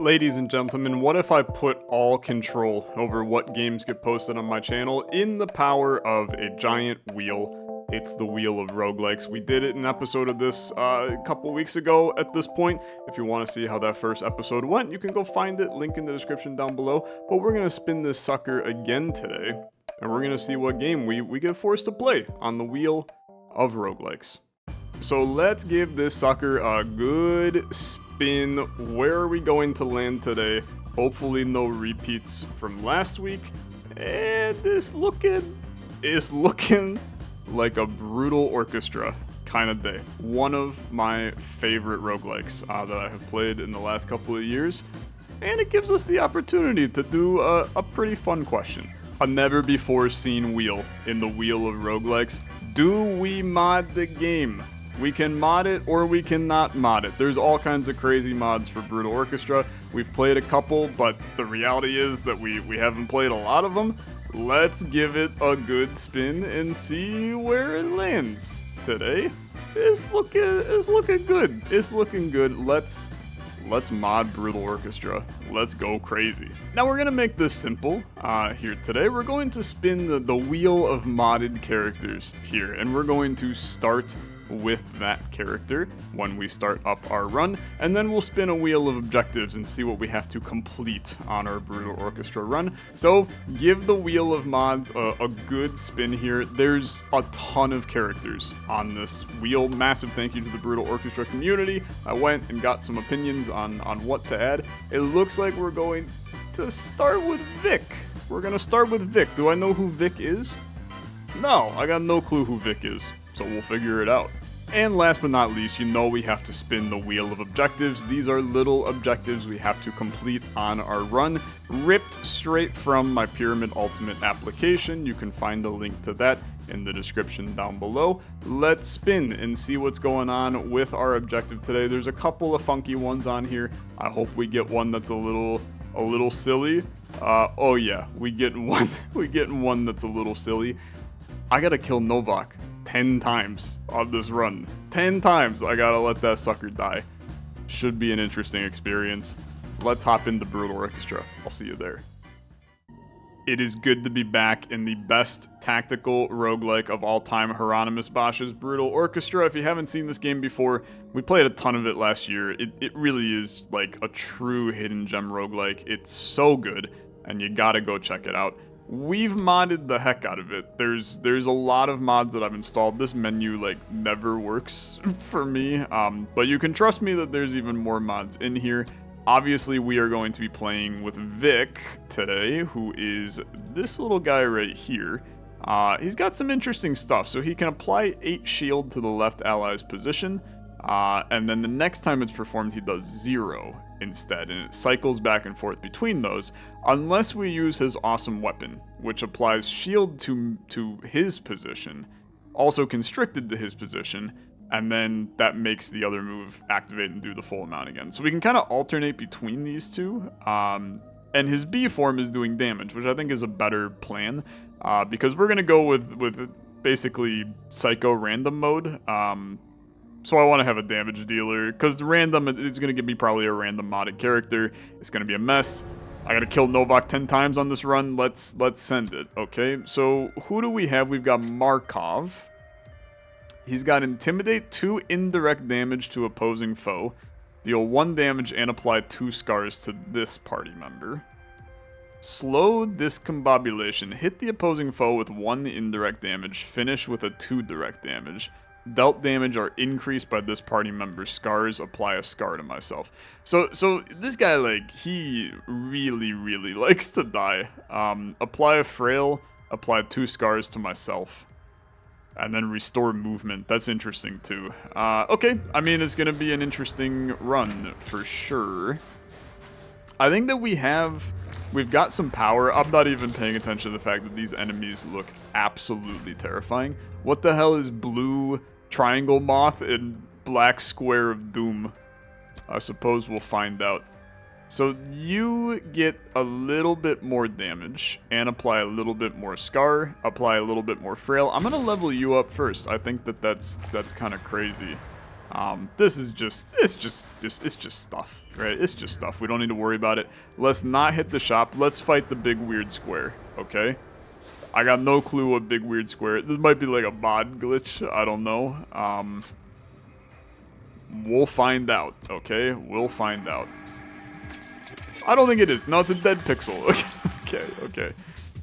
Ladies and gentlemen, what if I put all control over what games get posted on my channel in the power of a giant wheel? It's the Wheel of Roguelikes. We did it in an episode of this a couple weeks ago at this point. If you want to see how that first episode went, you can go find it, link in the description down below. But we're going to spin this sucker again today, and we're going to see what game we get forced to play on the Wheel of Roguelikes. So let's give this sucker a good spin. Where are we going to land today? Hopefully no repeats from last week. And it's looking like a brutal orchestra kind of day. One of my favorite roguelikes that I have played in the last couple of years. And it gives us the opportunity to do a pretty fun question. A never before seen wheel in the Wheel of Roguelikes. Do we mod the game? We can mod it or we cannot mod it. There's all kinds of crazy mods for Brutal Orchestra. We've played a couple, but the reality is that we haven't played a lot of them. Let's give it a good spin and see where it lands today. It's looking good. It's looking good. Let's mod Brutal Orchestra. Let's go crazy. Now we're gonna make this simple here today. We're going to spin the wheel of modded characters here, and we're going to start with that character when we start up our run, and then we'll spin a wheel of objectives and see what we have to complete on our Brutal Orchestra run. So give the wheel of mods a good spin here. There's a ton of characters on this wheel. Massive thank you to the Brutal Orchestra community. I went and got some opinions on what to add. It looks like we're going to start with Vic. We're gonna start with Vic. Do I know who Vic is? No, I got no clue who Vic is, so we'll figure it out. And last but not least, you know we have to spin the wheel of objectives. These are little objectives we have to complete on our run, ripped straight from my Pyramid Ultimate application. You can find the link to that in the description down below. Let's spin and see what's going on with our objective today. There's a couple of funky ones on here. I hope we get one that's a little silly. Oh yeah, we get one that's a little silly. I gotta kill Novak 10 times on this run. 10 times I gotta let that sucker die. Should be an interesting experience. Let's hop into Brutal Orchestra. I'll see you there. It is good to be back in the best tactical roguelike of all time, Hieronymus Bosch's Brutal Orchestra. If you haven't seen this game before, we played a ton of it last year. It really is like a true hidden gem roguelike. It's so good, and you gotta go check it out. We've modded the heck out of it. There's a lot of mods that I've installed. This menu like never works for me, but you can trust me that there's even more mods in here. Obviously, we are going to be playing with Vic today, who is this little guy right here. He's got some interesting stuff. So he can apply 8 shield to the left ally's position, and then the next time it's performed, he does 0 instead, and it cycles back and forth between those, unless we use his awesome weapon, which applies shield to his position, also constricted to his position, and then that makes the other move activate and do the full amount again. So we can kind of alternate between these two, and his B form is doing damage, which I think is a better plan, because we're going to go with basically Psycho Random mode. So I want to have a damage dealer, because the random is going to give me probably a random modded character. It's going to be a mess. I got to kill Novak 10 times on this run. Let's send it, okay? So who do we have? We've got Markov. He's got Intimidate, 2 indirect damage to opposing foe. Deal 1 damage and apply 2 scars to this party member. Slow Discombobulation. Hit the opposing foe with 1 indirect damage. Finish with a 2 direct damage. Dealt damage are increased by this party member's scars. Apply a scar to myself. So this guy, like, he really likes to die. Apply a frail, apply 2 scars to myself, and then restore movement. That's interesting too. Okay, I mean, it's gonna be an interesting run for sure. I think that we've got some power. I'm not even paying attention to the fact that these enemies look absolutely terrifying. What the hell is blue triangle moth and black square of doom? I suppose we'll find out. So you get a little bit more damage and apply a little bit more scar, apply a little bit more frail. I'm gonna level you up first. I think that's kind of crazy. This is it's just stuff, right? It's just stuff. We don't need to worry about it. Let's not hit the shop. Let's fight the big weird square, okay? I got no clue what big weird square. This might be like a mod glitch. I don't know. We'll find out, okay? We'll find out. I don't think it is. No, it's a dead pixel. Okay.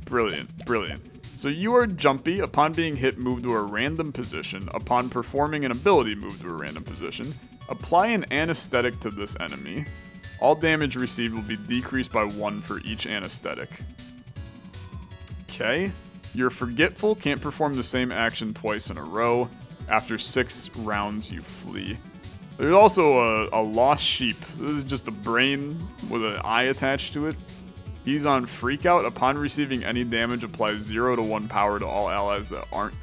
Brilliant. So you are jumpy. Upon being hit, move to a random position. Upon performing an ability, move to a random position. Apply an anesthetic to this enemy. All damage received will be decreased by 1 for each anesthetic. Okay. You're forgetful. Can't perform the same action twice in a row. After 6 rounds, you flee. There's also a lost sheep. This is just a brain with an eye attached to it. He's on Freak Out. Upon receiving any damage, applies 0 to 1 power to all allies that aren't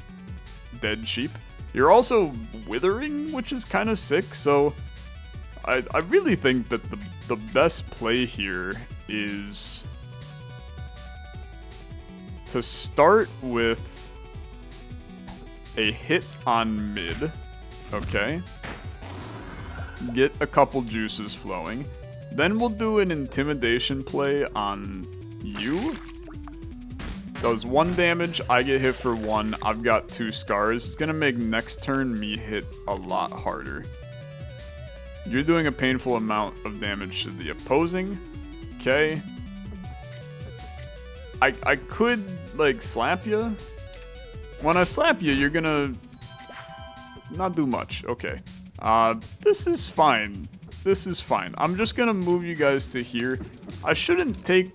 dead sheep. You're also Withering, which is kind of sick, so I really think that the best play here is to start with a hit on mid, okay? Get a couple juices flowing. Then we'll do an intimidation play on you. Does 1 damage, I get hit for 1, I've got 2 scars. It's gonna make next turn me hit a lot harder. You're doing a painful amount of damage to the opposing. Okay. I could, like, slap you. When I slap you, you're gonna not do much. Okay. This is fine. This is fine. I'm just gonna move you guys to here. I shouldn't take,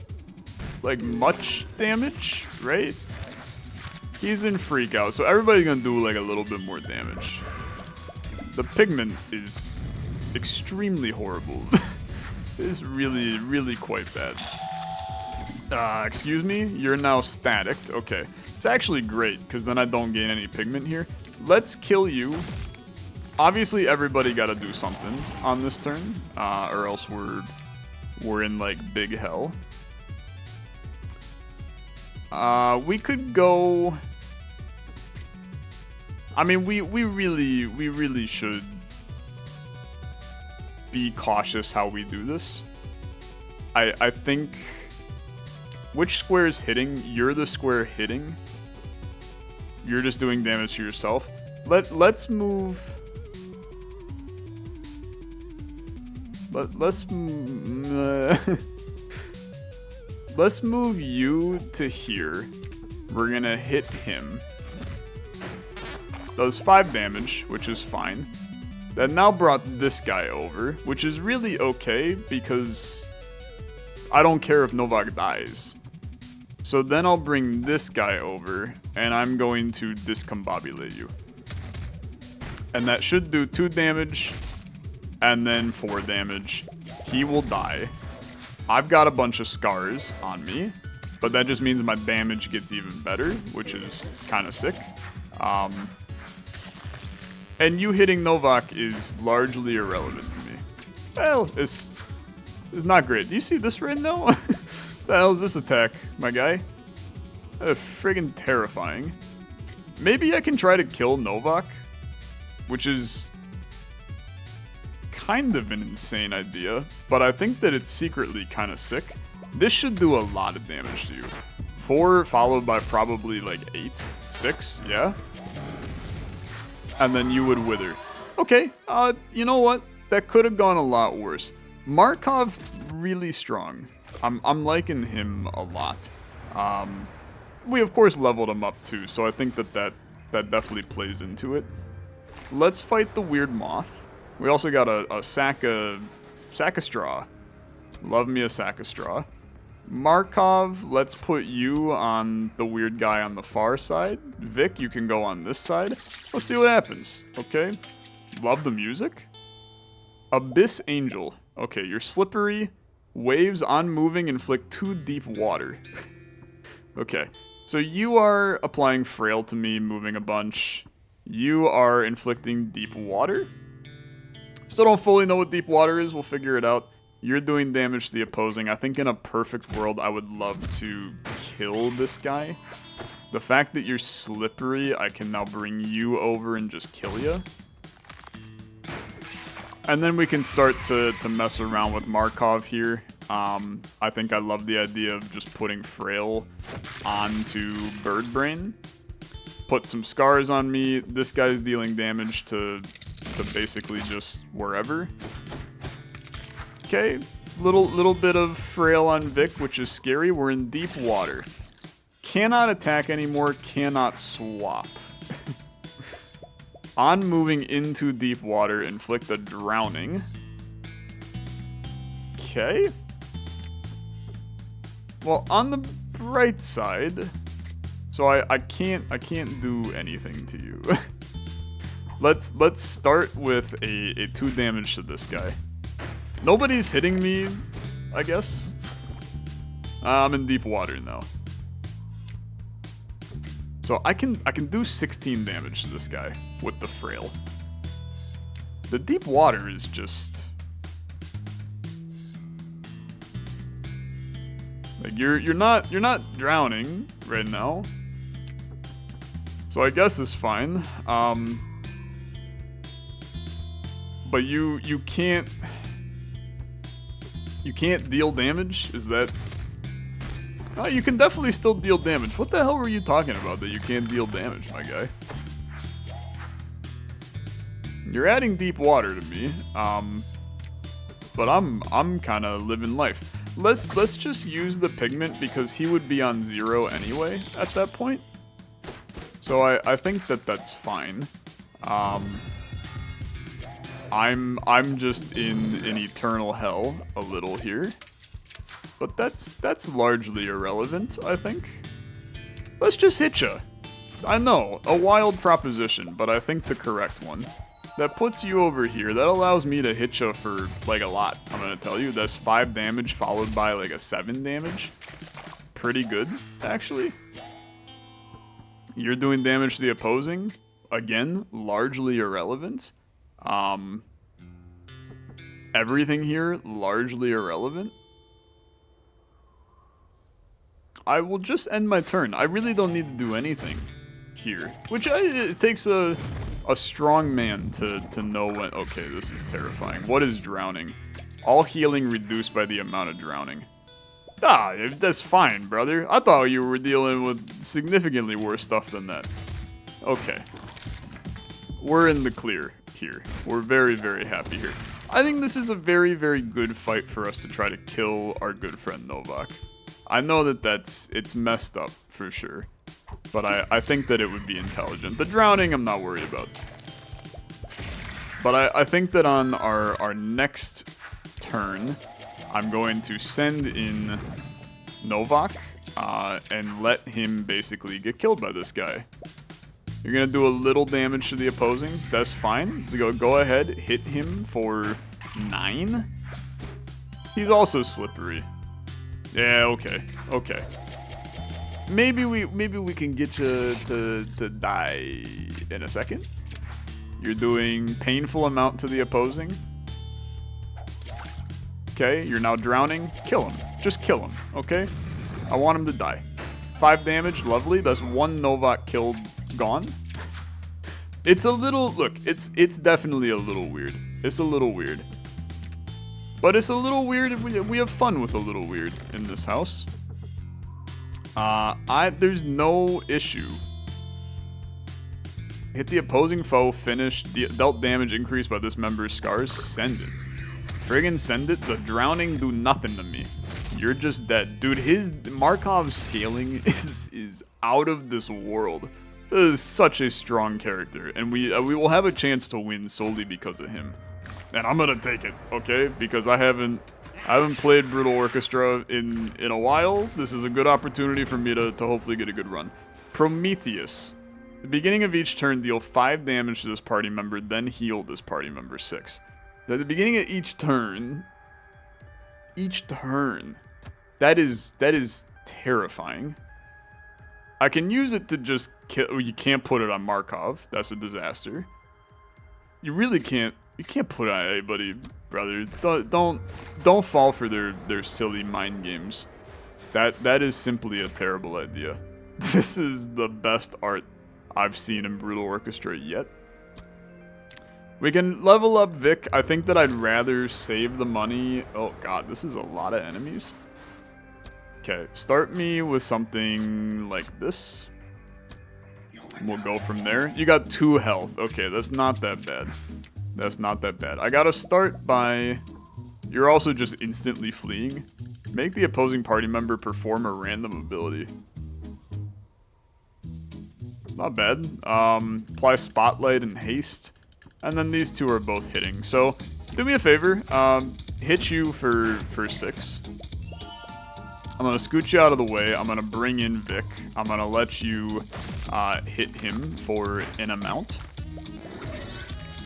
like, much damage, right? He's in Freak Out, so everybody's gonna do, like, a little bit more damage. The pigment is extremely horrible. It's really quite bad. Excuse me? You're now staticked. Okay. It's actually great, because then I don't gain any pigment here. Let's kill you. Obviously, everybody gotta do something on this turn, or else we're in, like, big hell. We could go... I mean, we really should be cautious how we do this. I think... Which square is hitting? You're the square hitting. You're just doing damage to yourself. Let's move... Let's move you to here. We're gonna hit him. Does 5 damage, which is fine. That now brought this guy over, which is really okay because I don't care if Novak dies. So then I'll bring this guy over and I'm going to discombobulate you. And that should do 2 damage. And then 4 damage. He will die. I've got a bunch of scars on me, but that just means my damage gets even better, which is kind of sick. And you hitting Novak is largely irrelevant to me. Well, it's not great. Do you see this right now? The hell is this attack, my guy? That's friggin' terrifying. Maybe I can try to kill Novak, which is kind of an insane idea, but I think that it's secretly kind of sick. This should do a lot of damage to you. 4 followed by probably like 8, 6, yeah? And then you would wither. Okay, you know what? That could have gone a lot worse. Markov, really strong. I'm liking him a lot. We of course leveled him up too, so I think that definitely plays into it. Let's fight the weird moth. We also got a sack of straw. Love me a sack of straw. Markov, let's put you on the weird guy on the far side. Vic, you can go on this side. Let's see what happens, okay? Love the music. Abyss Angel. Okay, you're slippery. Waves on moving inflict 2 deep water. Okay, so you are applying frail to me, moving a bunch. You are inflicting deep water. Still don't fully know what deep water is. We'll figure it out. You're doing damage to the opposing. I think in a perfect world, I would love to kill this guy. The fact that you're slippery, I can now bring you over and just kill you. And then we can start to mess around with Markov here. I think I love the idea of just putting Frail onto Birdbrain. Put some scars on me. This guy's dealing damage to basically just wherever. Okay, little bit of Frail on Vic, which is scary. We're in deep water. Cannot attack anymore, cannot swap. On moving into deep water, inflict a drowning. Okay. Well, on the bright side, so I can't do anything to you. Let's start with a 2 damage to this guy. Nobody's hitting me, I guess. I'm in deep water now. So I can do 16 damage to this guy with the Frail. The deep water is just like you're not drowning right now. So I guess it's fine. But you can't deal damage? Is that... Oh, you can definitely still deal damage. What the hell were you talking about that you can't deal damage, my guy? You're adding deep water to me. But I'm kind of living life. Let's just use the pigment because he would be on 0 anyway at that point. So I think that's fine. I'm just in an eternal hell a little here. But that's largely irrelevant, I think. Let's just hit ya. I know, a wild proposition, but I think the correct one. That puts you over here. That allows me to hit ya for, like, a lot. I'm gonna tell you, that's 5 damage followed by, like, a 7 damage. Pretty good, actually. You're doing damage to the opposing. Again, largely irrelevant. Everything here, largely irrelevant. I will just end my turn. I really don't need to do anything here. Which, it takes a strong man to know when... Okay, this is terrifying. What is drowning? All healing reduced by the amount of drowning. Ah, that's fine, brother. I thought you were dealing with significantly worse stuff than that. Okay. We're in the clear here. We're very, very happy here. I think this is a very, very good fight for us to try to kill our good friend Novak. I know that it's messed up, for sure. But I think that it would be intelligent. The drowning, I'm not worried about. But I think that on our next turn, I'm going to send in Novak and let him basically get killed by this guy. You're going to do a little damage to the opposing. That's fine. Go ahead, hit him for 9. He's also slippery. Yeah, okay. Maybe we can get you to die in a second. You're doing painful amount to the opposing. Okay, you're now drowning. Kill him. Just kill him, okay? I want him to die. 5 damage, lovely. That's 1 Novak killed, gone. It's a little, look, it's definitely a little weird. It's a little weird. But it's a little weird, we have fun with a little weird in this house. There's no issue. Hit the opposing foe, finish, dealt damage increased by this member's scars, send it. Friggin' send it, the drowning do nothing to me. You're just dead. Dude, his Markov's scaling is out of this world. This is such a strong character, and we will have a chance to win solely because of him. And I'm gonna take it, okay? Because I haven't played Brutal Orchestra in a while. This is a good opportunity for me to hopefully get a good run. Prometheus. At the beginning of each turn, deal 5 damage to this party member, then heal this party member 6. At the beginning of each turn, that is terrifying. I can use it to just kill. You can't put it on Markov. That's a disaster. You really can't. You can't put it on anybody, brother. Don't fall for their silly mind games. That is simply a terrible idea. This is the best art I've seen in Brutal Orchestra yet. We can level up Vic. I think that I'd rather save the money. Oh god, this is a lot of enemies. Okay, start me with something like this. We'll go from there. You got 2 health. Okay, that's not that bad. That's not that bad. I gotta start by... You're also just instantly fleeing. Make the opposing party member perform a random ability. It's not bad. Apply Spotlight and Haste. And then these 2 are both hitting. So, do me a favor. Hit you for 6. I'm going to scoot you out of the way. I'm going to bring in Vic. I'm going to let you hit him for an amount.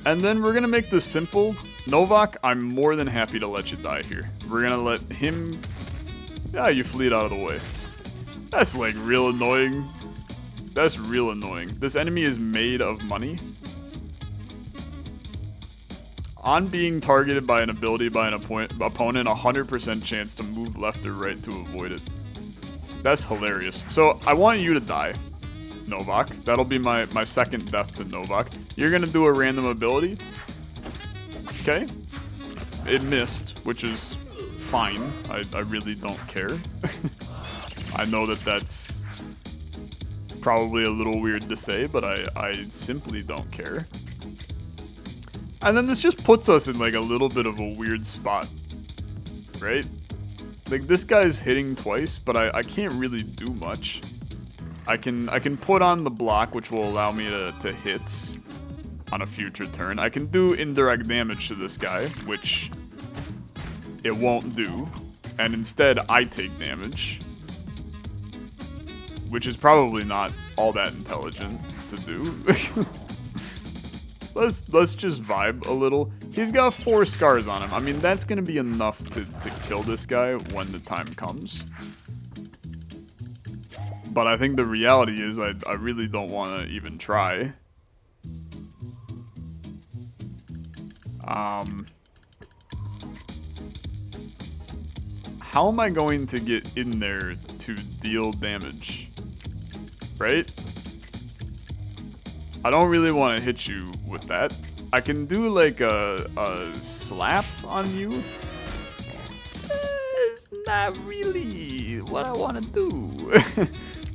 And then we're going to make this simple. Novak, I'm more than happy to let you die here. We're going to let him... Yeah, you fleed out of the way. That's like real annoying. That's real annoying. This enemy is made of money. On being targeted by an ability by an opponent, 100% chance to move left or right to avoid it. That's hilarious. So, I want you to die, Novak. That'll be my second death to Novak. You're gonna do a random ability. Okay. It missed, which is fine. I really don't care. I know that that's probably a little weird to say, but I simply don't care. And then this just puts us in like a little bit of a weird spot, right? Like this guy's hitting twice, but I can't really do much. I can put on the block, which will allow me to hit on a future turn. I can do indirect damage to this guy, which it won't do. And instead, I take damage, which is probably not all that intelligent to do. Let's just vibe a little. He's got 4 scars on him. I mean, that's gonna be enough to kill this guy when the time comes. But I think the reality is I really don't want to even try. How am I going to get in there to deal damage? Right? I don't really want to hit you with that. I can do like a slap on you. It's not really what I want to do.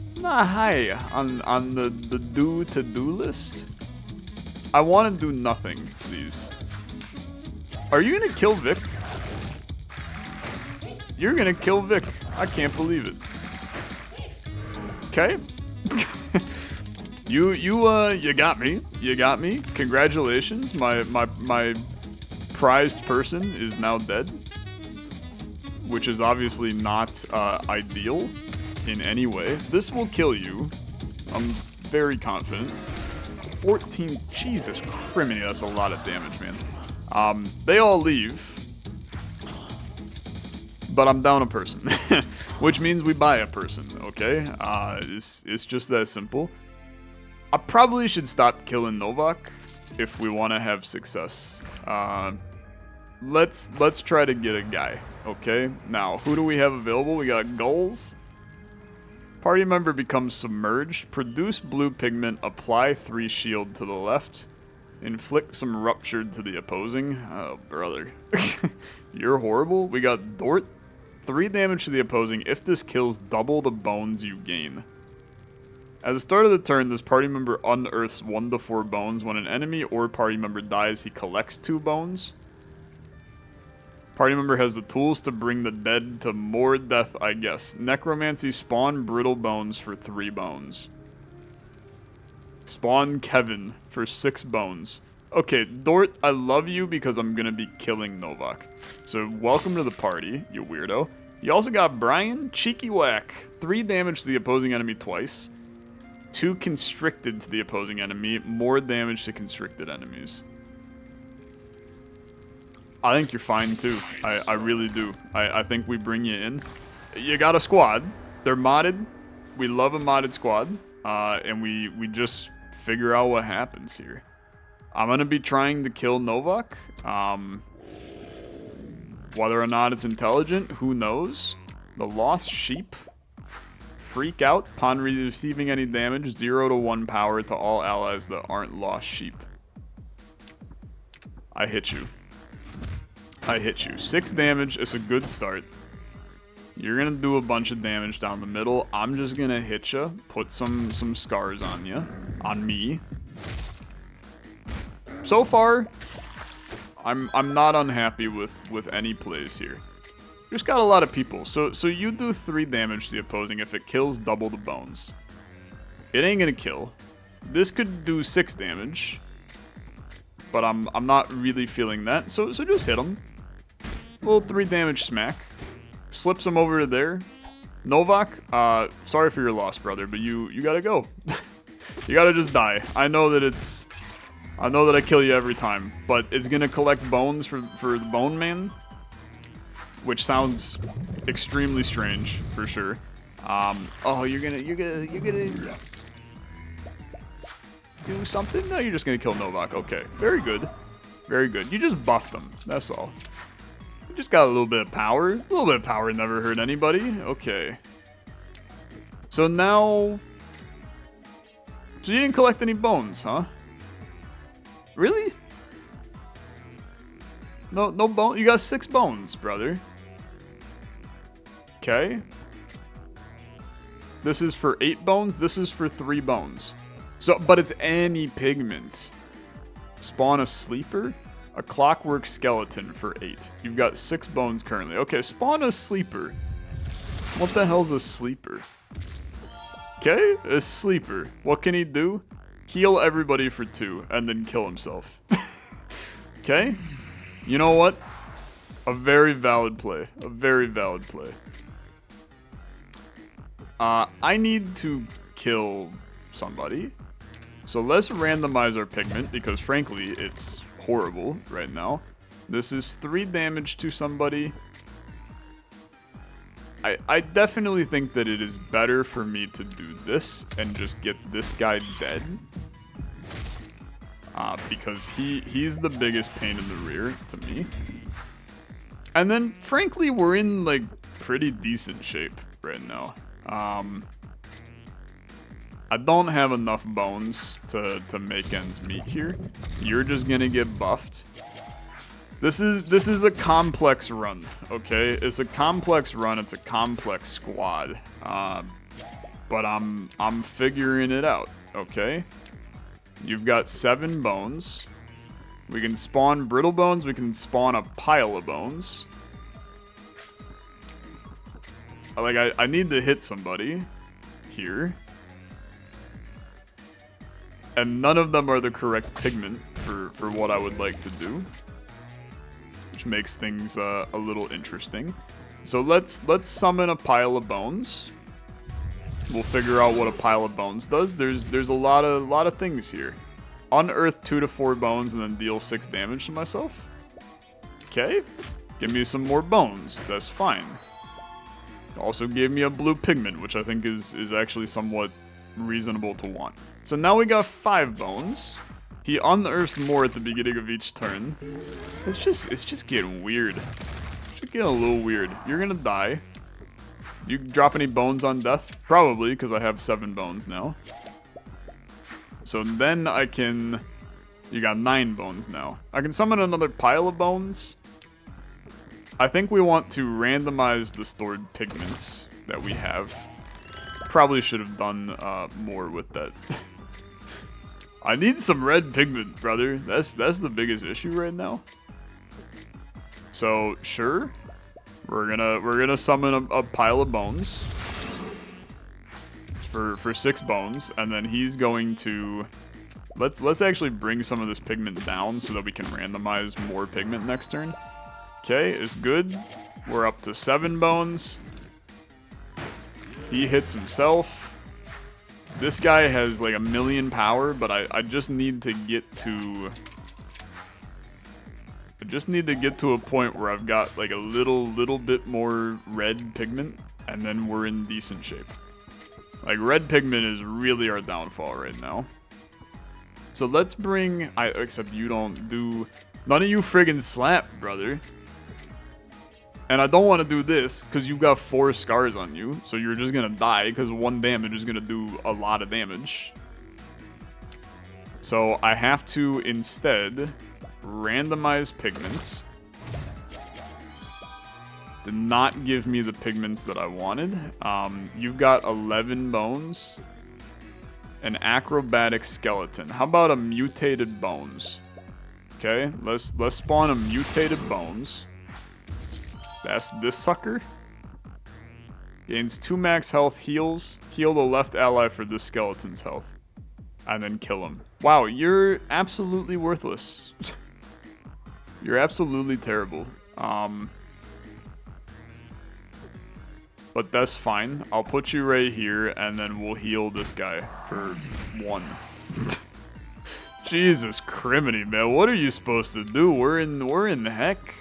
It's not high on the do-to-do list. I want to do nothing, please. Are you gonna kill Vic? You're gonna kill Vic. I can't believe it. Okay. You got me. You got me. Congratulations. My prized person is now dead. Which is obviously not ideal in any way. This will kill you. I'm very confident. 14, Jesus criminy, that's a lot of damage, man. They all leave. But I'm down a person. Which means we buy a person, okay? It's just that simple. I probably should stop killing Novak if we want to have success. Let's try to get a guy, okay? Now, who do we have available? We got Gulls. Party member becomes submerged. Produce blue pigment. Apply 3 shield to the left. Inflict some ruptured to the opposing. Oh, brother. You're horrible. We got Dort. 3 damage to the opposing. If this kills, double the bones you gain. At the start of the turn, this party member unearths 1 to 4 bones. When an enemy or party member dies, he collects 2 bones. Party member has the tools to bring the dead to more death, I guess. Necromancy, spawn brittle bones for 3 bones. Spawn Kevin for 6 bones. Okay, Dort, I love you because I'm gonna be killing Novak. So welcome to the party, you weirdo. You also got Brian, Cheeky Whack. 3 damage to the opposing enemy twice. 2 constricted to the opposing enemy. More damage to constricted enemies. I think you're fine too. I really do. I think we bring you in. You got a squad. They're modded. We love a modded squad. And we just figure out what happens here. I'm going to be trying to kill Novak. Whether or not it's intelligent, who knows? The lost sheep. Freak out upon receiving any damage. 0 to 1 power to all allies that aren't lost sheep. I hit you. I hit you. 6 damage is a good start. You're gonna do a bunch of damage down the middle. I'm just gonna hit you, put some scars on you, on me. So far, I'm not unhappy with any plays here. Just got a lot of people. So you do 3 damage to the opposing. If it kills, double the bones. It ain't gonna kill. This could do 6 damage, but I'm not really feeling that. So just hit him. Little 3 damage smack. Slips him over to there. Novak, sorry for your loss, brother, but you gotta go. You gotta just die. I know that I kill you every time, but it's gonna collect bones for the Bone Man, which sounds extremely strange for sure. Oh, you're gonna do something? No, you're just gonna kill Novak. Okay, very good, very good. You just buffed him. That's all. You just got a little bit of power. A little bit of power never hurt anybody. Okay. So now, so you didn't collect any bones, huh? Really? No bone. You got 6 bones, brother. Okay. This is for 8 bones. This is for 3 bones. So, but it's any pigment. Spawn a sleeper, a clockwork skeleton for 8. You've got 6 bones currently. Okay, spawn a sleeper. What the hell's a sleeper? Okay, a sleeper. What can he do? Heal everybody for 2 and then kill himself. Okay? You know what? A very valid play. A very valid play. I need to kill somebody. So let's randomize our pigment because frankly, it's horrible right now. This is 3 damage to somebody. I definitely think that it is better for me to do this and just get this guy dead. Because he's the biggest pain in the rear to me. And then, frankly, we're in, like, pretty decent shape right now. I don't have enough bones to make ends meet here. You're just gonna get buffed. This is a complex run, okay? It's a complex run. It's a complex squad. But I'm figuring it out, okay? You've got 7 bones. We can spawn brittle bones. We can spawn a pile of bones. Like, I need to hit somebody here. And none of them are the correct pigment for what I would like to do. Which makes things a little interesting. So let's summon a pile of bones. We'll figure out what a pile of bones does. There's a lot of things here. Unearth 2 to 4 bones and then deal 6 damage to myself. Okay. Give me some more bones. That's fine. Also gave me a blue pigment, which I think is actually somewhat reasonable to want. So now we got 5 bones. He unearths more at the beginning of each turn. It's just getting weird. It's just getting a little weird. You're gonna die. Do you drop any bones on death? Probably, because I have 7 bones now. So then I can... You got 9 bones now. I can summon another pile of bones. I think we want to randomize the stored pigments that we have. Probably should have done more with that. I need some red pigment, brother. That's the biggest issue right now. So sure, we're gonna summon a pile of bones for 6 bones, and then he's going to let's actually bring some of this pigment down so that we can randomize more pigment next turn. Okay, it's good. We're up to 7 bones. He hits himself. This guy has like 1,000,000 power, but I just need to get to... I just need to get to a point where I've got like a little bit more red pigment, and then we're in decent shape. Like, red pigment is really our downfall right now. So let's bring... except you don't do... None of you friggin' slap, brother. And I don't want to do this, because you've got 4 scars on you, so you're just going to die, because 1 damage is going to do a lot of damage. So I have to instead randomize pigments. Did not give me the pigments that I wanted. You've got 11 bones. An acrobatic skeleton. How about a mutated bones? Okay, let's spawn a mutated bones. That's this sucker. Gains 2 max health, heals. Heal the left ally for this skeleton's health. And then kill him. Wow, you're absolutely worthless. You're absolutely terrible. But that's fine. I'll put you right here, and then we'll heal this guy for 1. Jesus criminy, man. What are you supposed to do? We're in heck.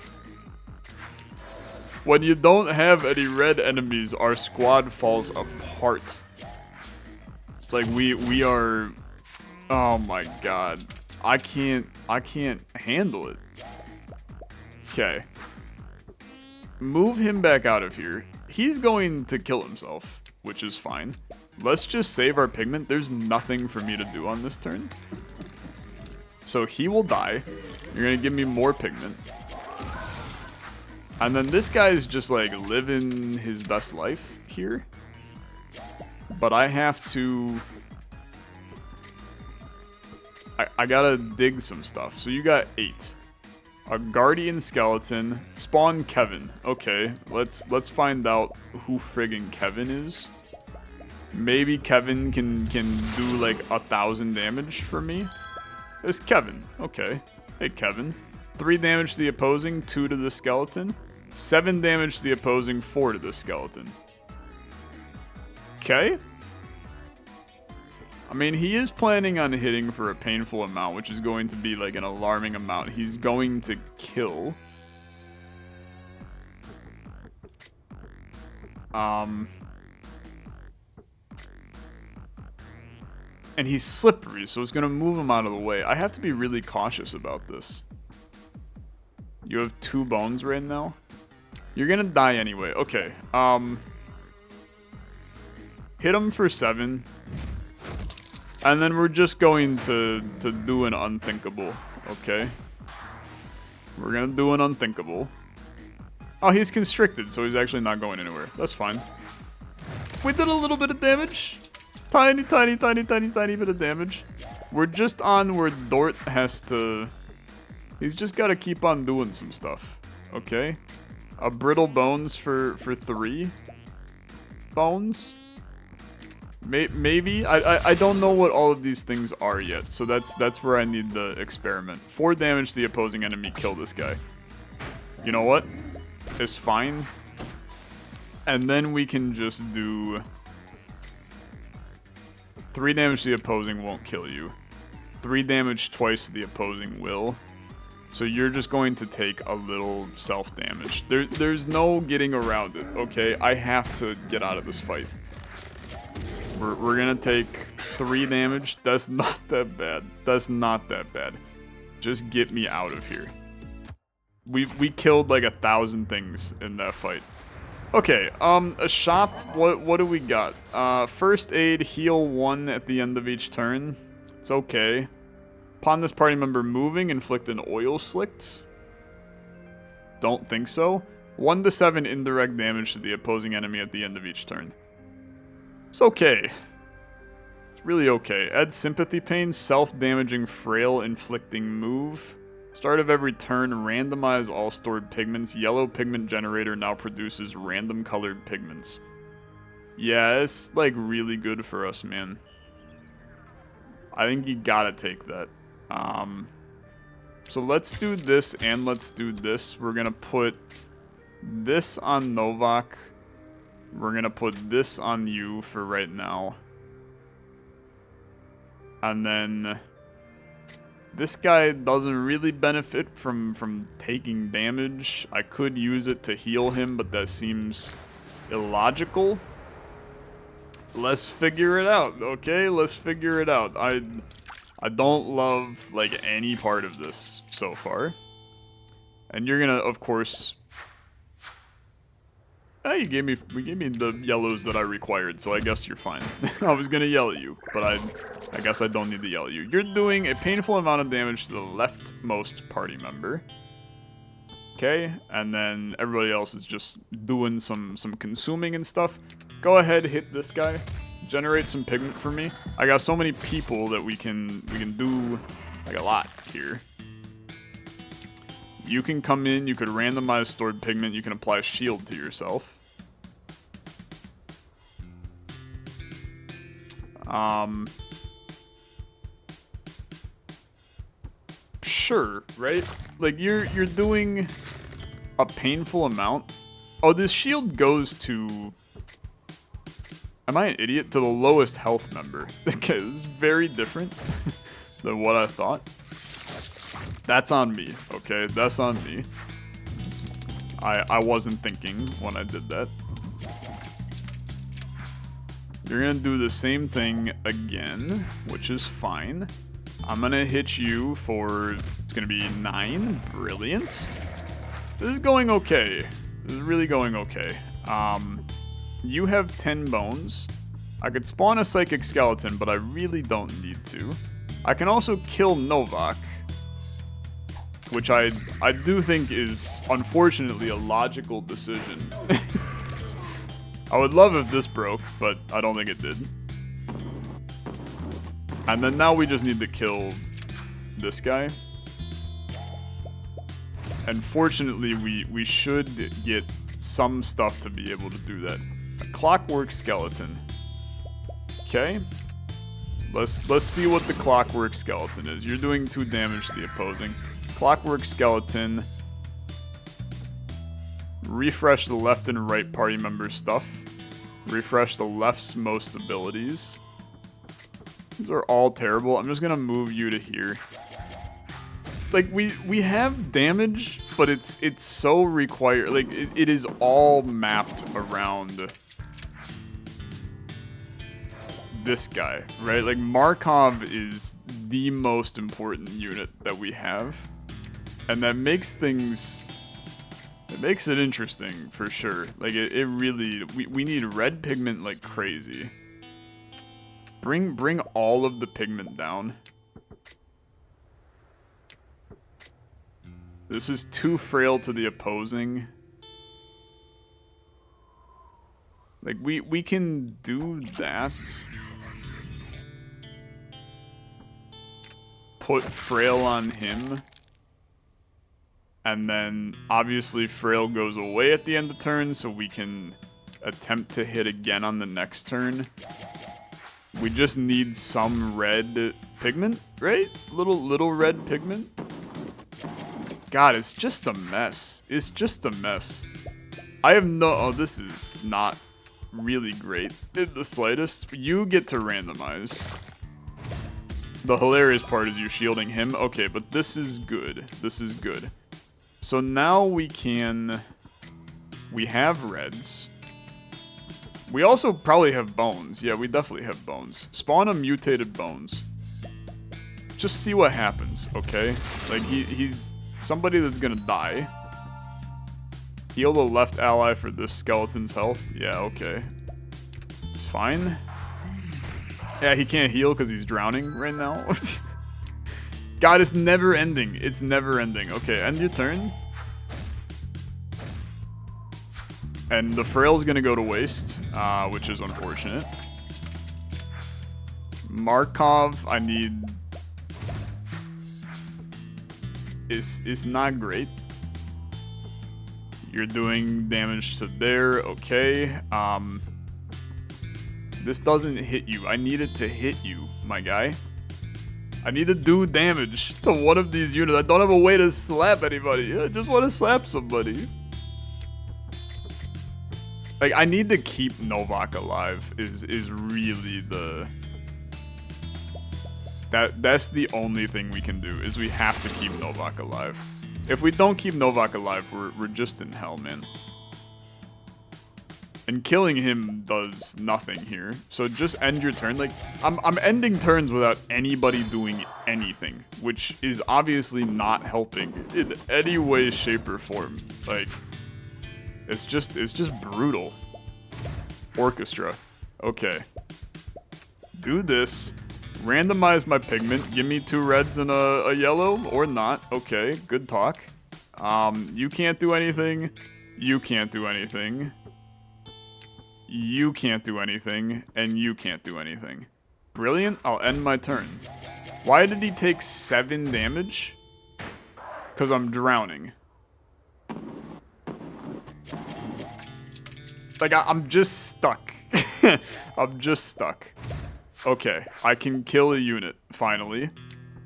When you don't have any red enemies, our squad falls apart. Like, we are... Oh my god. I can't handle it. Okay. Move him back out of here. He's going to kill himself, which is fine. Let's just save our pigment. There's nothing for me to do on this turn. So he will die. You're gonna give me more pigment. And then this guy's just like living his best life here. But I have to... I gotta dig some stuff. So you got 8. A guardian skeleton. Spawn Kevin. Okay, let's find out who friggin' Kevin is. Maybe Kevin can do like 1,000 damage for me. It's Kevin. Okay. Hey Kevin. 3 damage to the opposing, 2 to the skeleton. 7 damage to the opposing, 4 to the skeleton. Okay. I mean, he is planning on hitting for a painful amount, which is going to be like an alarming amount. He's going to kill. And he's slippery, so it's going to move him out of the way. I have to be really cautious about this. You have 2 bones right now. You're going to die anyway. Okay. Hit him for 7. And then we're just going to do an unthinkable, okay? We're gonna do an unthinkable. Oh, he's constricted, so he's actually not going anywhere. That's fine. We did a little bit of damage. Tiny bit of damage. We're just on where Dort has to... He's just gotta keep on doing some stuff, okay? A brittle bones for 3 bones. Maybe I don't know what all of these things are yet, so that's where I need the experiment. 4 damage to the opposing enemy, kill this guy. You know what? It's fine. And then we can just do 3 damage to the opposing won't kill you. 3 damage twice to the opposing will. So you're just going to take a little self-damage. There's no getting around it, okay? I have to get out of this fight. We're gonna take 3 damage. That's not that bad. That's not that bad. Just get me out of here. We killed like 1,000 things in that fight. Okay, a shop. What do we got? First aid, heal 1 at the end of each turn. It's okay. Upon this party member moving, inflict an oil slicked. Don't think so. 1 to 7 indirect damage to the opposing enemy at the end of each turn. It's okay. It's really okay. Add sympathy pain, self-damaging, frail, inflicting move. Start of every turn, randomize all stored pigments. Yellow pigment generator now produces random colored pigments. Yeah, it's like really good for us, man. I think you gotta take that. So let's do this and let's do this. We're gonna put this on Novak. We're gonna put this on you for right now. And then this guy doesn't really benefit from taking damage. I could use it to heal him, but that seems illogical. Let's figure it out, okay? Let's figure it out. I don't love like any part of this so far. And you're gonna, of course... You gave me the yellows that I required, so I guess you're fine. I was gonna yell at you, but I guess I don't need to yell at you. You're doing a painful amount of damage to the leftmost party member. Okay, and then everybody else is just doing some consuming and stuff. Go ahead, hit this guy. Generate some pigment for me. I got so many people that we can do like a lot here. You can come in, you could randomize stored pigment, you can apply a shield to yourself. Sure, right? Like you're doing a painful amount. Oh, this shield goes to, am I an idiot? To the lowest health member. Okay, this is very different than what I thought. That's on me, okay? That's on me. I wasn't thinking when I did that. You're gonna do the same thing again, which is fine. I'm gonna hit you for, it's gonna be 9, brilliant. This is going okay. This is really going okay. You have 10 bones. I could spawn a psychic skeleton, but I really don't need to. I can also kill Novak, which I do think is, unfortunately, a logical decision. I would love if this broke, but I don't think it did. And then now we just need to kill this guy. And fortunately, we should get some stuff to be able to do that. A clockwork skeleton. Okay. Let's see what the clockwork skeleton is. You're doing 2 damage to the opposing. Clockwork skeleton. Refresh the left and right party member stuff. Refresh the left's most abilities. These are all terrible. I'm just gonna move you to here. Like we have damage, but it's so required. Like it is all mapped around this guy, right? Like Markov is the most important unit that we have. And that makes things, it makes it interesting for sure. Like it really, we need red pigment like crazy. Bring all of the pigment down. This is too frail to the opposing. Like we can do that. Put frail on him. And then, obviously, frail goes away at the end of turn, so we can attempt to hit again on the next turn. We just need some red pigment, right? Little red pigment. God, it's just a mess. It's just a mess. I have no... Oh, this is not really great in the slightest. You get to randomize. The hilarious part is you shielding him. Okay, but this is good. This is good. So now we have reds. We also probably have bones. Yeah, we definitely have bones. Spawn a mutated bones. Just see what happens, okay? Like, he's somebody that's gonna die. Heal the left ally for this skeleton's health. Yeah, okay. It's fine. Yeah, he can't heal because he's drowning right now. God, it's never ending. It's never ending. Okay, end your turn. And the frail's gonna go to waste, which is unfortunate. Markov, I need... Is not great. You're doing damage to there, okay. This doesn't hit you. I need it to hit you, my guy. I need to do damage to one of these units. I don't have a way to slap anybody. I just want to slap somebody. Like, I need to keep Novak alive is really the... That's the only thing we can do, is we have to keep Novak alive. If we don't keep Novak alive, we're just in hell, man. And killing him does nothing here. So just end your turn. Like, I'm ending turns without anybody doing anything, which is obviously not helping in any way, shape, or form. Like, It's just brutal. Orchestra. Okay. Do this. Randomize my pigment. Give me 2 reds and a yellow, or not. Okay, good talk. You can't do anything. You can't do anything. You can't do anything, and you can't do anything. Brilliant, I'll end my turn. Why did he take 7 damage? Because I'm drowning. Like, I'm just stuck. I'm just stuck. Okay, I can kill a unit, finally.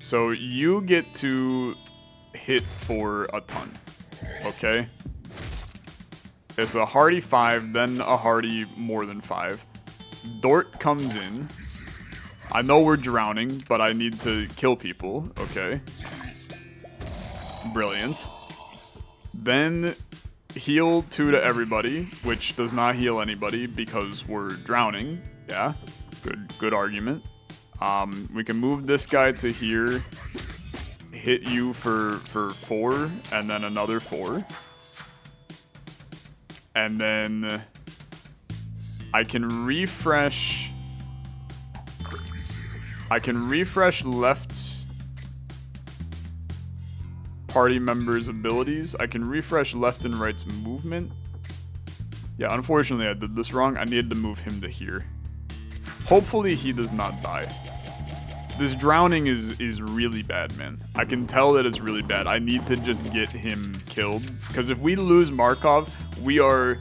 So you get to hit for a ton. Okay? It's a hardy 5, then a hardy more than 5. Dort comes in. I know we're drowning, but I need to kill people. Okay. Brilliant. Then heal 2 to everybody, which does not heal anybody because we're drowning. Yeah, good argument. We can move this guy to here, hit you for 4, and then another 4. And then I can refresh left party members' abilities. I can refresh left and right's movement. Yeah, unfortunately I did this wrong. I needed to move him to here. Hopefully he does not die. This drowning is really bad, man. I can tell that it's really bad. I need to just get him killed. Because if we lose Markov, we are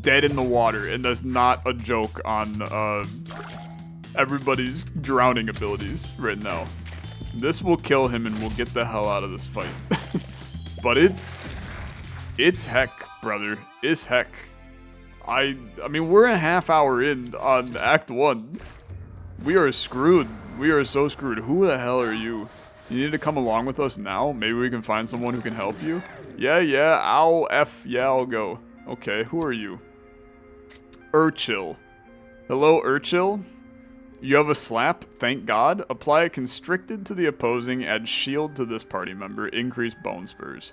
dead in the water. And that's not a joke on everybody's drowning abilities right now. This will kill him and we'll get the hell out of this fight. But it's heck, brother. It's heck. I mean, we're a half hour in on Act 1. We are screwed. We are so screwed. Who the hell are you? You need to come along with us now? Maybe we can find someone who can help you? Yeah, I'll go. Okay, who are you? Urchill. Hello, Urchill? You have a slap, thank God. Apply a constricted to the opposing, add shield to this party member, increase bone spurs.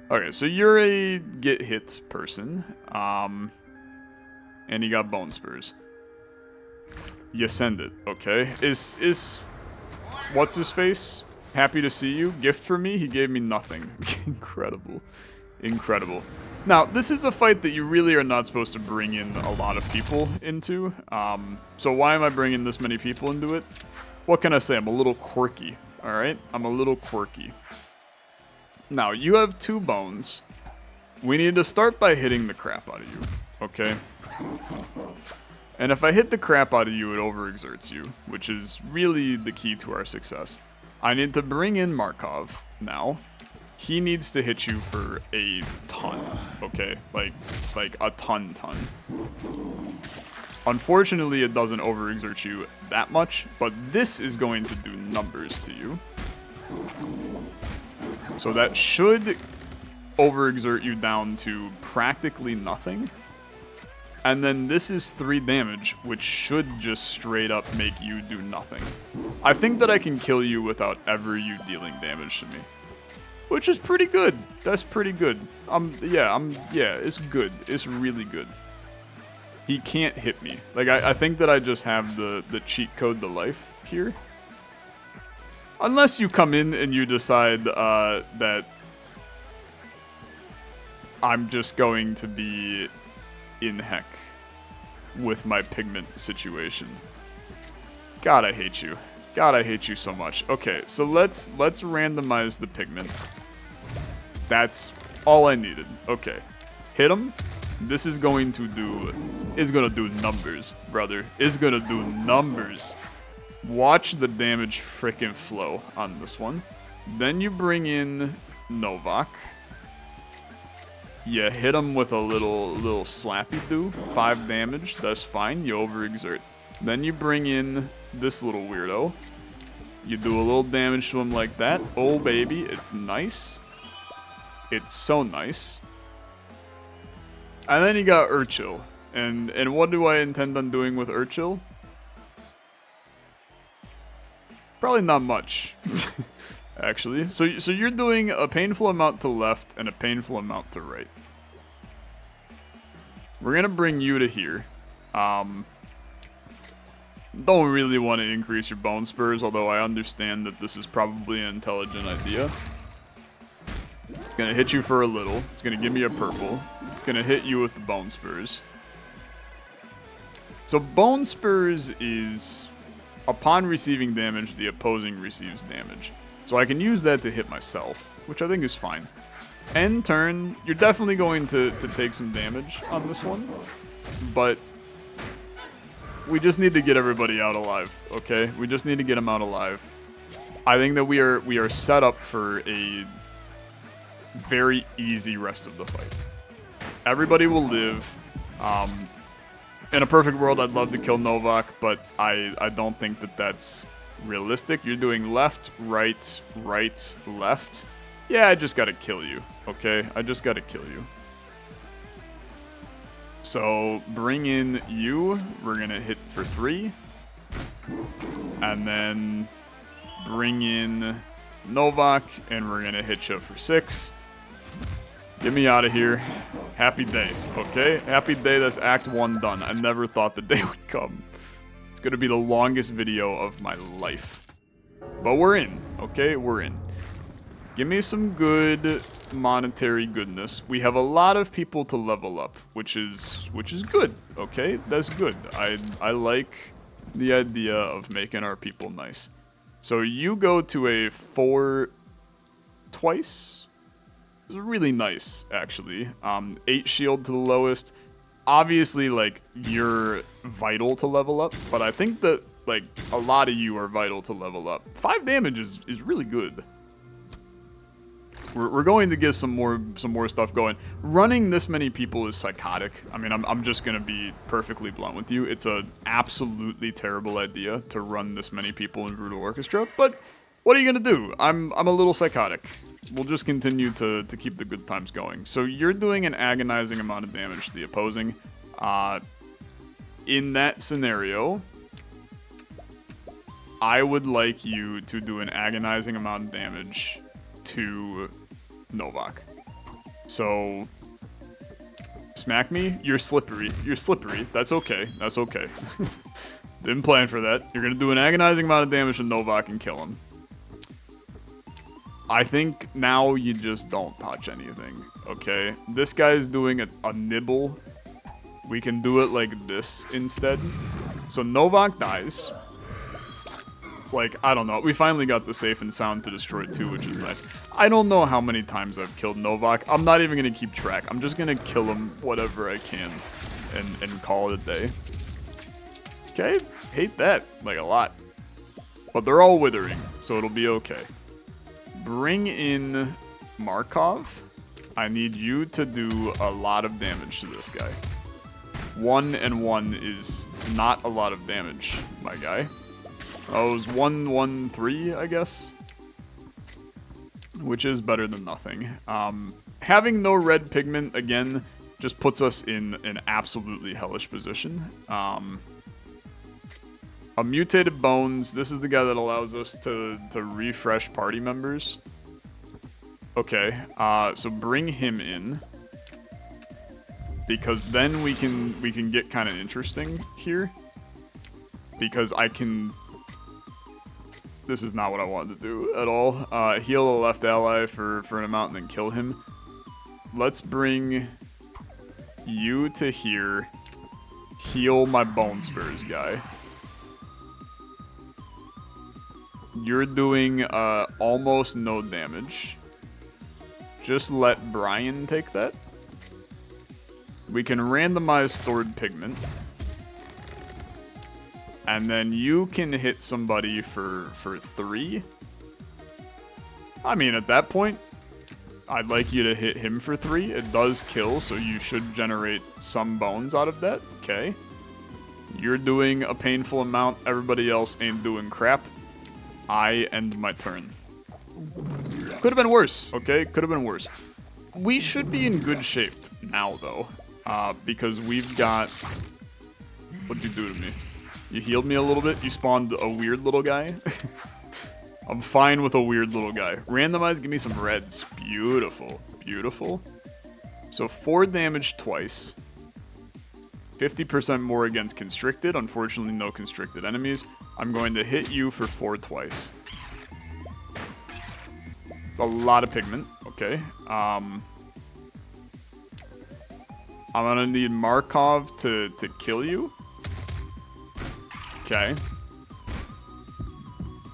Okay, so you're a get hit person. And you got bone spurs. You send it, okay. Is what's his face? Happy to see you. Gift for me? He gave me nothing. Incredible. Incredible. Now, this is a fight that you really are not supposed to bring in a lot of people into. So why am I bringing this many people into it? What can I say? I'm a little quirky, alright? I'm a little quirky. Now, you have 2 bones. We need to start by hitting the crap out of you, okay? And if I hit the crap out of you, it overexerts you, which is really the key to our success. I need to bring in Markov now. He needs to hit you for a ton, okay? Like a ton. Unfortunately, it doesn't overexert you that much, but this is going to do numbers to you. So that should overexert you down to practically nothing. And then this is 3 damage, which should just straight up make you do nothing. I think that I can kill you without ever you dealing damage to me. Which is pretty good. That's pretty good. Yeah, it's good. It's really good. He can't hit me. Like, I think that I just have the cheat code to life here. Unless you come in and you decide that I'm just going to be in heck with my pigment situation. God, I hate you. God, I hate you so much. Okay, so let's randomize the pigment. That's all I needed. Okay. Hit him. This is going to do... It's gonna do numbers, brother. It's gonna do numbers. Watch the damage frickin' flow on this one. Then you bring in Novak. You hit him with a little slappy-do. 5 damage. That's fine. You overexert. Then you bring in this little weirdo. You do a little damage to him like that. Oh, baby. It's nice. It's so nice. And then you got Urchill. And what do I intend on doing with Urchill? Probably not much. Actually. So you're doing a painful amount to left and a painful amount to right. We're going to bring you to here. Don't really want to increase your bone spurs, although I understand that this is probably an intelligent idea. It's going to hit you for a little. It's going to give me a purple. It's going to hit you with the bone spurs. So bone spurs is, upon receiving damage, the opposing receives damage. So I can use that to hit myself, which I think is fine. End turn, you're definitely going to take some damage on this one, but we just need to get everybody out alive, okay? We just need to get them out alive. I think that we are set up for a very easy rest of the fight. Everybody will live. In a perfect world, I'd love to kill Novak, but I don't think that that's realistic. You're doing left, right, right, left. Yeah, I just gotta kill you, okay? I just gotta kill you. So, bring in you. We're gonna hit for 3. And then bring in Novak, and we're gonna hit you for 6. Get me out of here. Happy day, okay? Happy day, that's Act 1 done. I never thought the day would come. It's gonna be the longest video of my life. But we're in, okay? We're in. Give me some good monetary goodness. We have a lot of people to level up, which is good, okay? That's good. I like the idea of making our people nice. So you go to a 4 twice. It's really nice, actually. 8 shield to the lowest. Obviously, like, you're vital to level up, but I think that, like, a lot of you are vital to level up. 5 damage is really good. We're going to get some more stuff going. Running this many people is psychotic. I mean, I'm just gonna be perfectly blunt with you. It's an absolutely terrible idea to run this many people in Brutal Orchestra, but what are you gonna do? I'm a little psychotic. We'll just continue to keep the good times going. So you're doing an agonizing amount of damage to the opposing. In that scenario, I would like you to do an agonizing amount of damage to Novak. So, smack me. You're slippery. You're slippery. That's okay. That's okay. Didn't plan for that. You're gonna do an agonizing amount of damage to Novak and kill him. I think now you just don't touch anything, okay? This guy's doing a nibble. We can do it like this instead. So Novak dies. It's like, I don't know. We finally got the safe and sound to destroy it too, which is nice. I don't know how many times I've killed Novak. I'm not even going to keep track. I'm just going to kill him whatever I can and call it a day. Okay, hate that, like a lot. But they're all withering, so it'll be okay. Bring in Markov. I need you to do a lot of damage to this guy. 1 and 1 is not a lot of damage, my guy. Oh, it was 1, 1, 3, I guess. Which is better than nothing. Having no red pigment, again, just puts us in an absolutely hellish position. A mutated bones. This is the guy that allows us to refresh party members. Okay, so bring him in. Because then we can get kind of interesting here. Because I can... This is not what I wanted to do at all. Heal a left ally for an amount and then kill him. Let's bring you to here. Heal my bone spurs guy. You're doing almost no damage. Just let Brian take that. We can randomize stored pigment. And then you can hit somebody for 3. I mean, at that point, I'd like you to hit him for 3. It does kill, so you should generate some bones out of that. Okay. You're doing a painful amount. Everybody else ain't doing crap. I end my turn. Could have been worse, okay? Could have been worse. We should be in good shape now, though. Because we've got... What'd you do to me? You healed me a little bit. You spawned a weird little guy. I'm fine with a weird little guy. Randomize, give me some reds. Beautiful. Beautiful. So 4 damage twice. 50% more against constricted. Unfortunately, no constricted enemies. I'm going to hit you for 4 twice. It's a lot of pigment. Okay. I'm gonna need Markov to kill you. Okay.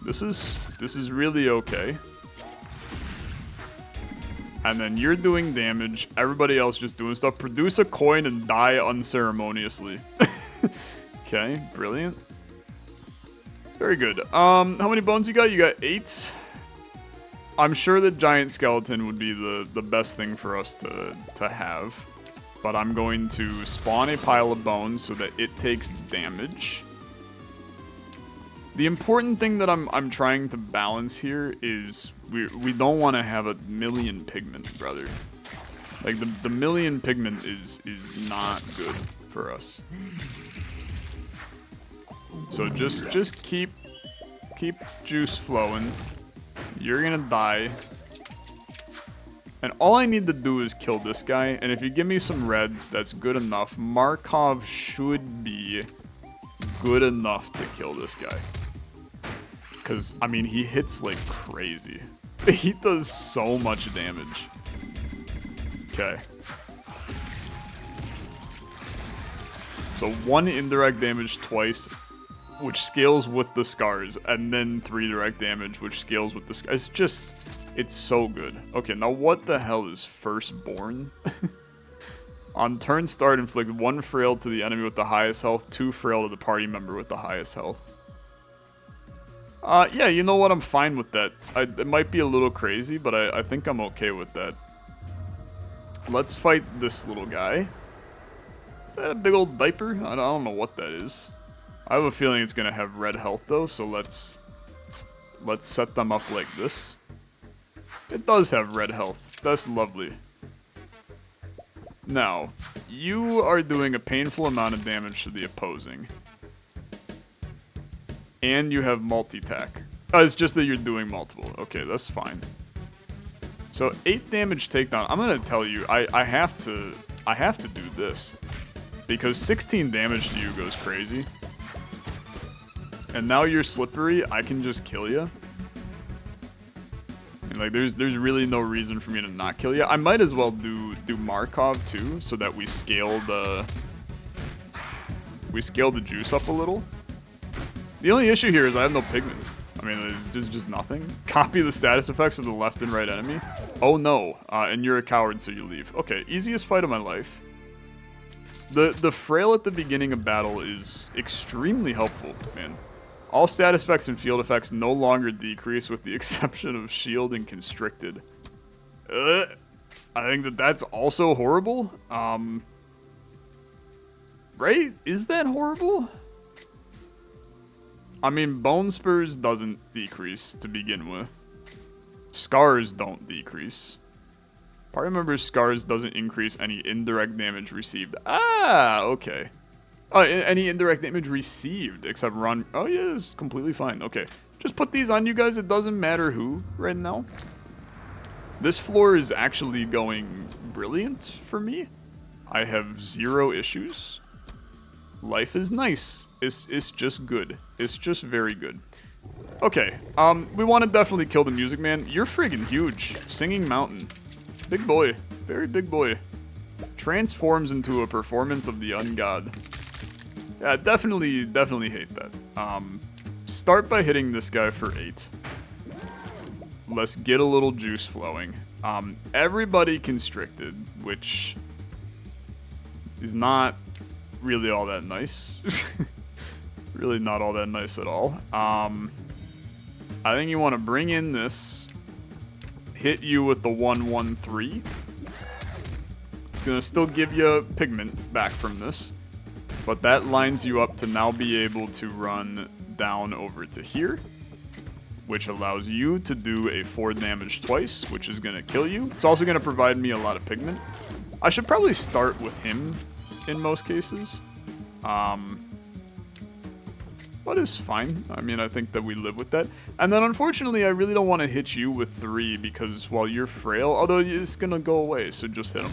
This is really okay. And then you're doing damage. Everybody else just doing stuff. Produce a coin and die unceremoniously. Okay, brilliant. Very good. How many bones you got? You got 8. I'm sure the giant skeleton would be the best thing for us to have. But I'm going to spawn a pile of bones so that it takes damage. The important thing that I'm trying to balance here is we don't want to have 1,000,000 pigment, brother. Like the 1,000,000 pigment is not good for us. So just keep juice flowing. You're gonna die. And all I need to do is kill this guy, and if you give me some reds, that's good enough. Markov should be good enough to kill this guy. Because, I mean, he hits like crazy. He does so much damage. Okay. So 1 indirect damage twice, which scales with the scars, and then 3 direct damage, which scales with the scars. It's so good. Okay, now what the hell is Firstborn? On turn start, inflict 1 frail to the enemy with the highest health, 2 frail to the party member with the highest health. Yeah, you know what? I'm fine with that. It might be a little crazy, but I think I'm okay with that. Let's fight this little guy. Is that a big old diaper? I don't know what that is. I have a feeling it's gonna have red health though, so let's set them up like this. It does have red health. That's lovely. Now, you are doing a painful amount of damage to the opposing. And you have multi-tack. It's just that you're doing multiple. Okay, that's fine. So 8 damage takedown. I'm gonna tell you, I have to do this. Because 16 damage to you goes crazy. And now you're slippery, I can just kill you. Like, there's really no reason for me to not kill you. I might as well do Markov too, so that we scale the juice up a little. The only issue here is I have no pigment. I mean, there's just nothing. Copy the status effects of the left and right enemy. Oh no, and you're a coward, so you leave. Okay, easiest fight of my life. The frail at the beginning of battle is extremely helpful, man. All status effects and field effects no longer decrease with the exception of shield and constricted. I think that's also horrible. Right? Is that horrible? I mean, Bone Spurs doesn't decrease to begin with. Scars don't decrease. Party member's Scars doesn't increase any indirect damage received. Ah, okay. Oh, any indirect damage received, except run. Oh, yeah, it's completely fine. Okay, just put these on you guys. It doesn't matter who right now. This floor is actually going brilliant for me. I have 0 issues. Life is nice. It's just good. It's just very good. Okay, we want to definitely kill the Music Man. You're friggin' huge. Singing Mountain. Big boy. Very big boy. Transforms into a performance of the ungod. Yeah, definitely hate that. Start by hitting this guy for 8. Let's get a little juice flowing. Everybody constricted, which is not really all that nice. Really not all that nice at all. I think you want to bring in this, hit you with the 1-1-3. It's going to still give you pigment back from this. But that lines you up to now be able to run down over to here, which allows you to do a 4 damage twice, which is going to kill you. It's also going to provide me a lot of pigment. I should probably start with him in most cases. But it's fine. I mean, I think that we live with that. And then unfortunately, I really don't want to hit you with 3 because while you're frail, although it's going to go away, so just hit him.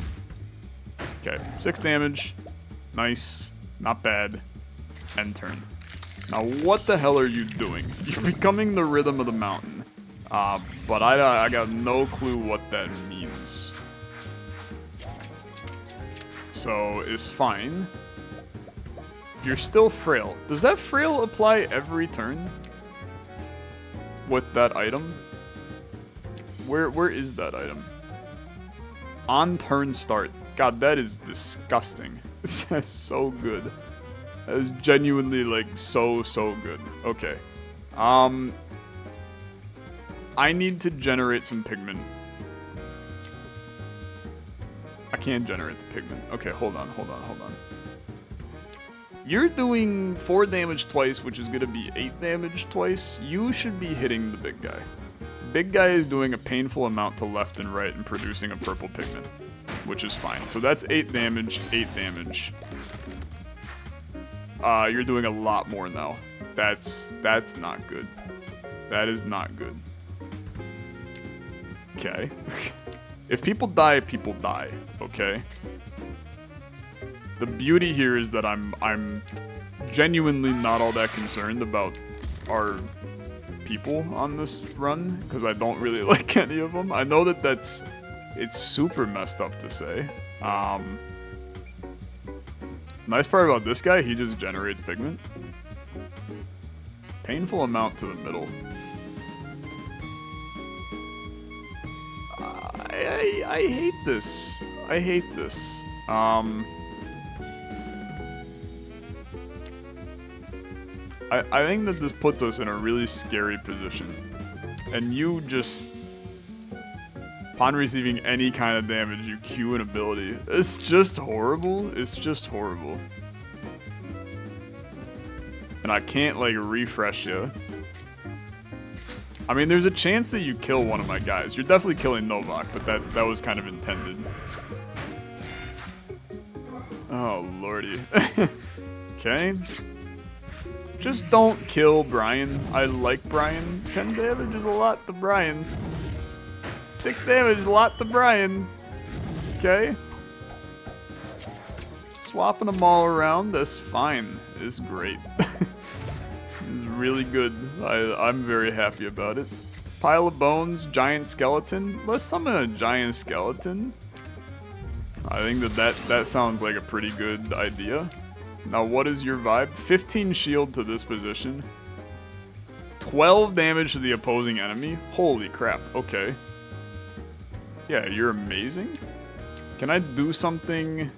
Okay, 6 damage. Nice. Not bad. End turn. Now, what the hell are you doing? You're becoming the rhythm of the mountain. But I got no clue what that means. So, it's fine. You're still frail. Does that frail apply every turn? With that item? Where is that item? On turn start. God, that is disgusting. That's so good. That is genuinely, like, so good. Okay. I need to generate some pigment. I can't generate the pigment. Okay, hold on. You're doing 4 damage twice, which is gonna be 8 damage twice. You should be hitting the big guy. Big guy is doing a painful amount to left and right and producing a purple pigment, which is fine. So that's 8 damage, 8 damage. You're doing a lot more now. That's not good. That is not good. Okay. If people die, okay? The beauty here is that I'm genuinely not all that concerned about our people on this run, because I don't really like any of them. I know that it's super messed up to say. Nice part about this guy, he just generates pigment. Painful amount to the middle. I hate this. I hate this. I think that this puts us in a really scary position. And you just, upon receiving any kind of damage, you queue an ability. It's just horrible. It's just horrible. And I can't, like, refresh you. I mean, there's a chance that you kill one of my guys. You're definitely killing Novak, but that was kind of intended. Oh, lordy. Okay. Just don't kill Brian. I like Brian. 10 damage is a lot to Brian. 6 damage is a lot to Brian. Okay. Swapping them all around, that's fine. It's great. It's really good. I'm very happy about it. Pile of bones, giant skeleton. Let's summon a giant skeleton. I think that sounds like a pretty good idea. Now, what is your vibe? 15 shield to this position. 12 damage to the opposing enemy. Holy crap. Okay. Yeah, you're amazing. Can I do something?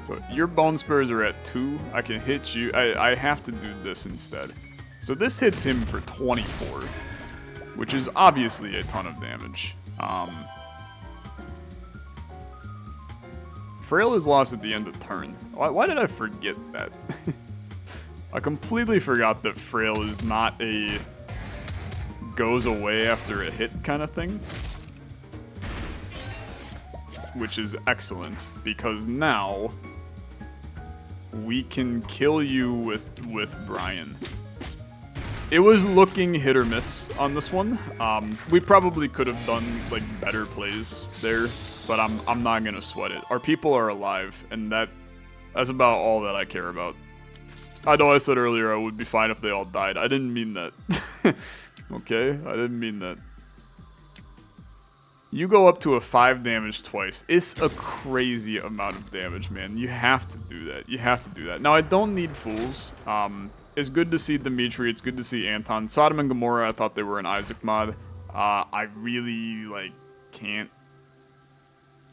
So your bone spurs are at 2. I can hit you. I have to do this instead. So this hits him for 24, which is obviously a ton of damage. Frail is lost at the end of turn. Why did I forget that? I completely forgot that Frail is not a goes away after a hit kind of thing. Which is excellent, because now we can kill you with Brian. It was looking hit or miss on this one. We probably could have done, like, better plays there, but I'm not gonna sweat it. Our people are alive, and that's about all that I care about. I know I said earlier I would be fine if they all died. I didn't mean that. Okay? I didn't mean that. You go up to a 5 damage twice. It's a crazy amount of damage, man. You have to do that. You have to do that. Now, I don't need fools. It's good to see Dimitri. It's good to see Anton. Sodom and Gomorrah, I thought they were an Isaac mod. I really, like, can't.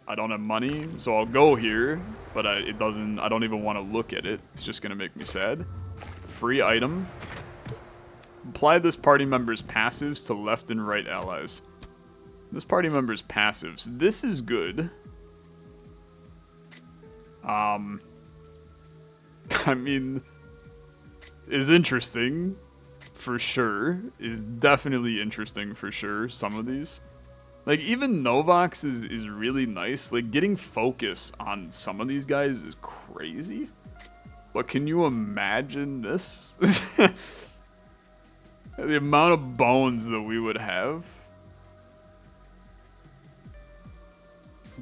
I don't have money, so I'll go here. But I don't even want to look at it. It's just going to make me sad. Free item. Apply this party member's passives to left and right allies. This party member's passives. This is good. I mean, is interesting for sure. Is definitely interesting for sure. Some of these, like even Novox is really nice. Like getting focus on some of these guys is crazy. But can you imagine this? The amount of bones that we would have.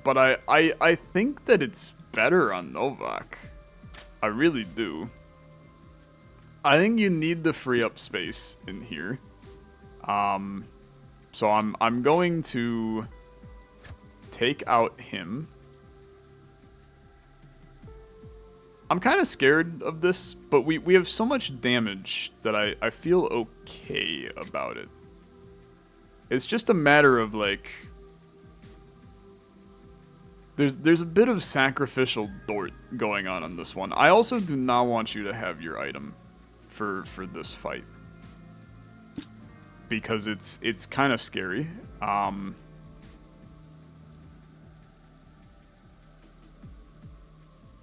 But I think that it's better on Novak. I really do. I think you need to free up space in here. So I'm going to take out him. I'm kind of scared of this, but we have so much damage that I feel okay about it. It's just a matter of, like... There's a bit of sacrificial dort going on this one. I also do not want you to have your item for this fight. Because it's kind of scary.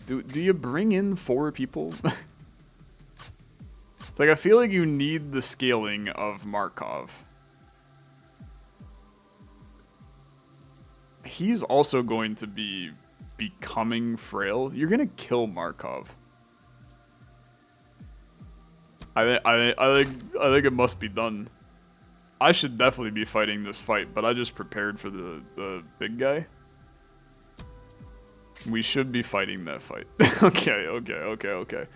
Do you bring in 4 people? It's like I feel like you need the scaling of Markov. He's also going to be becoming frail. You're gonna kill Markov. I think it must be done. I should definitely be fighting this fight, but I just prepared for the big guy. We should be fighting that fight. Okay.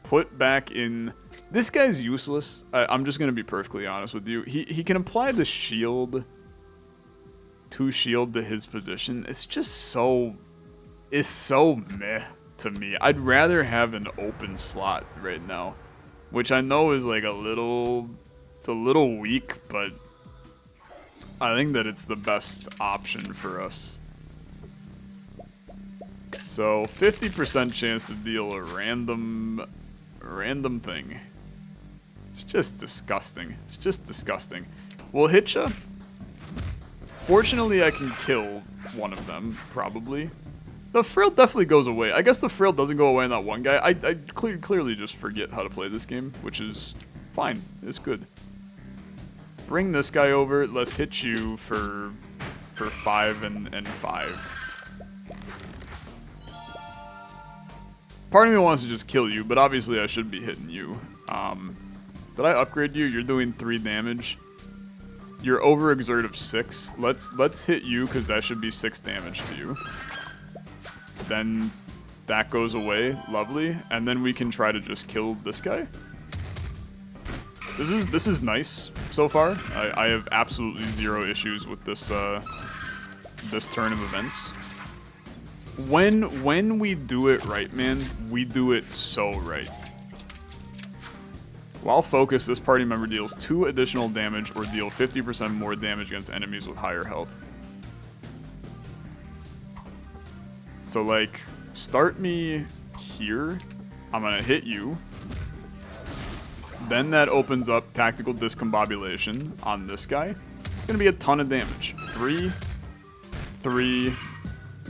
Put back in... This guy's useless. I'm just gonna be perfectly honest with you. He can apply the shield... to shield to his position. It's just so... It's so meh to me. I'd rather have an open slot right now. Which I know is like a little... It's a little weak, but... I think that it's the best option for us. So, 50% chance to deal a random thing. It's just disgusting. It's just disgusting. We'll hit ya. Fortunately, I can kill one of them, probably. The frail definitely goes away. I guess the frail doesn't go away on that one guy. I clearly just forget how to play this game, which is fine. It's good. Bring this guy over. Let's hit you for 5 and 5. Part of me wants to just kill you, but obviously I should be hitting you. Did I upgrade you? You're doing 3 damage. You're overexert of 6. Let's hit you, because that should be 6 damage to you. Then that goes away. Lovely. And then we can try to just kill this guy. This is nice so far. I have absolutely 0 issues with this this turn of events. When we do it right, man, we do it so right. While focused, this party member deals 2 additional damage or deal 50% more damage against enemies with higher health. So, like, start me here. I'm gonna hit you. Then that opens up tactical discombobulation on this guy. It's gonna be a ton of damage. 3, 3.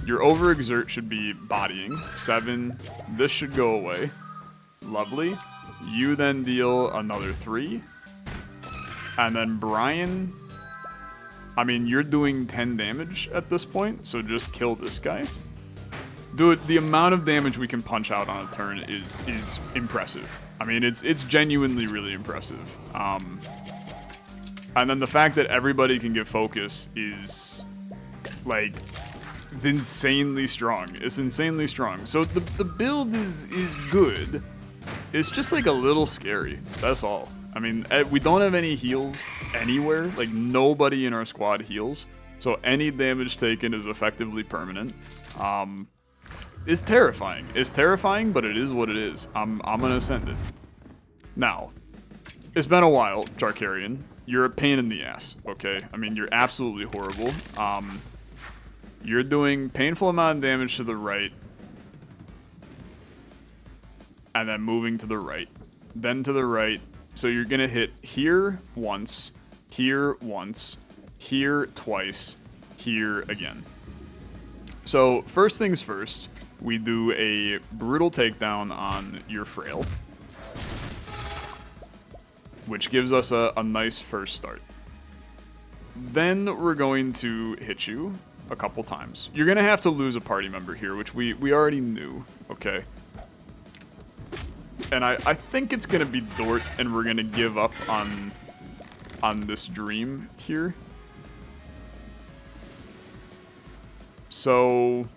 Your overexert should be bodying. 7. This should go away. Lovely. You then deal another 3. And then Brian... I mean, you're doing 10 damage at this point, so just kill this guy. Dude, the amount of damage we can punch out on a turn is impressive. I mean, it's genuinely really impressive. And then the fact that everybody can get focus is, like... It's insanely strong. It's insanely strong. So the build is good. It's just like a little scary. That's all. I mean, we don't have any heals anywhere. Like, nobody in our squad heals. So any damage taken is effectively permanent. It's terrifying. It's terrifying, but it is what it is. I'm gonna send it. Now, it's been a while, Jarkarian. You're a pain in the ass, okay? I mean, you're absolutely horrible. You're doing painful amount of damage to the right. And then moving to the right. Then to the right. So you're going to hit here once, here once, here twice, here again. So first things first, we do a brutal takedown on your frail. Which gives us a nice first start. Then we're going to hit you a couple times. You're gonna have to lose a party member here, which we already knew, okay? And I think it's gonna be Dort, and we're gonna give up on this dream here. So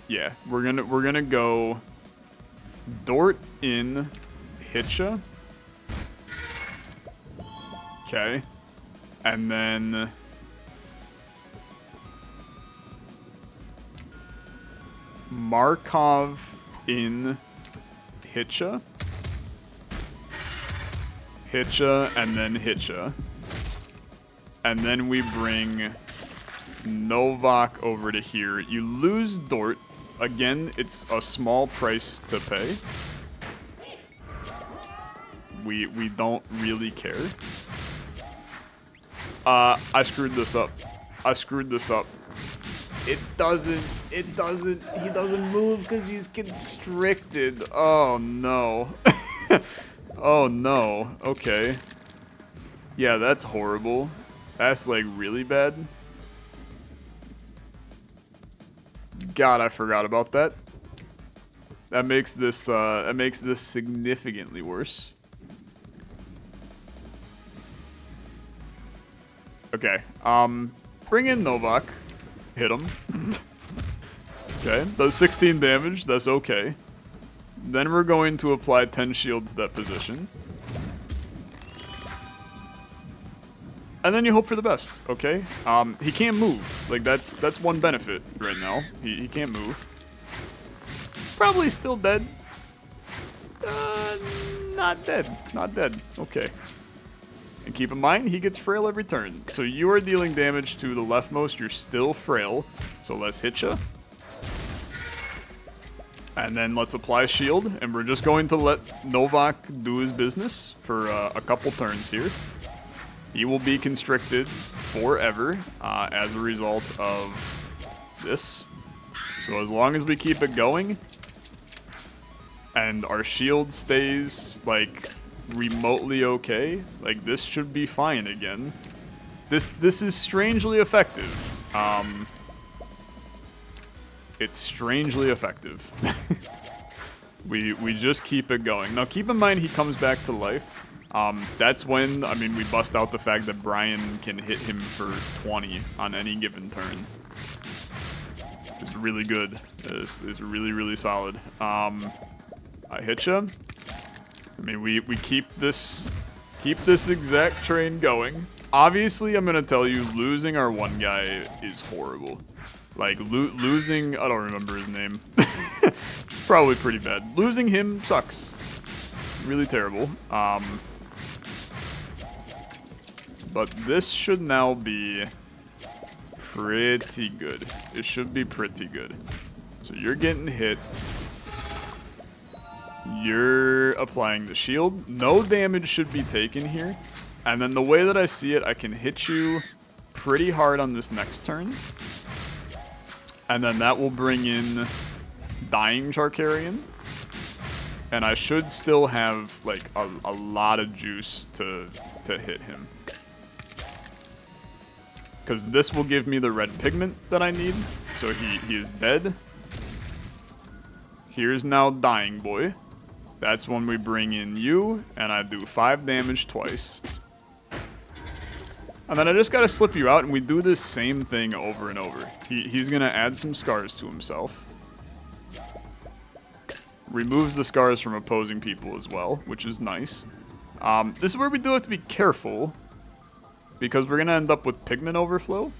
Yeah, we're gonna go Dort in Hitcha. Okay. And then Markov in Hitcha. Hitcha and then Hitcha. And then we bring Novak over to here. You lose Dort. Again, it's a small price to pay. We don't really care. I screwed this up. He doesn't move because he's constricted. Oh no. Oh no, okay. Yeah, that's horrible. That's like really bad. God, I forgot about that. That makes this significantly worse. Okay, bring in Novak. Hit him. Okay, does 16 damage, that's okay. Then we're going to apply 10 shield to that position. And then you hope for the best, okay? He can't move. Like, that's one benefit right now. He can't move. Probably still dead. Not dead. Okay. And keep in mind, he gets frail every turn. So you are dealing damage to the leftmost. You're still frail. So let's hit ya. And then let's apply shield. And we're just going to let Novak do his business for a couple turns here. He will be constricted forever as a result of this. So as long as we keep it going and our shield stays like remotely okay, like this should be fine again. This is strangely effective. It's strangely effective. we just keep it going. Now keep in mind he comes back to life. That's when, I mean, we bust out the fact that Brian can hit him for 20 on any given turn. Which is really good. It's really, really solid. I hit ya. I mean, we keep this exact train going. Obviously, I'm gonna tell you, losing our one guy is horrible. Like, losing, I don't remember his name. It's probably pretty bad. Losing him sucks. Really terrible. But this should now be pretty good. It should be pretty good. So you're getting hit. You're applying the shield. No damage should be taken here. And then the way that I see it, I can hit you pretty hard on this next turn. And then that will bring in Dying Charkarian. And I should still have like a lot of juice to hit him. Because this will give me the red pigment that I need. So he is dead. Here's now Dying Boy. That's when we bring in you, and I do 5 damage twice. And then I just gotta slip you out, and we do this same thing over and over. He's gonna add some scars to himself. Removes the scars from opposing people as well, which is nice. This is where we do have to be careful, because we're gonna end up with pigment overflow.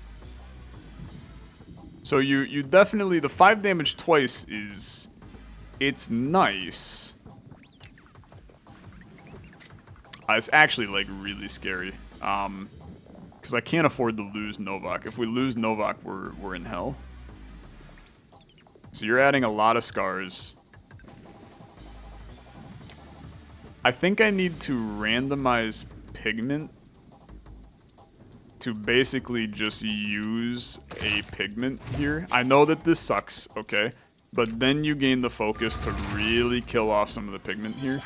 So you definitely, the 5 damage twice is, it's nice. It's actually like really scary. Because I can't afford to lose Novak. If we lose Novak, we're in hell. So you're adding a lot of scars. I think I need to randomize pigment to basically just use a pigment here. I know that this sucks, okay? But then you gain the focus to really kill off some of the pigment here.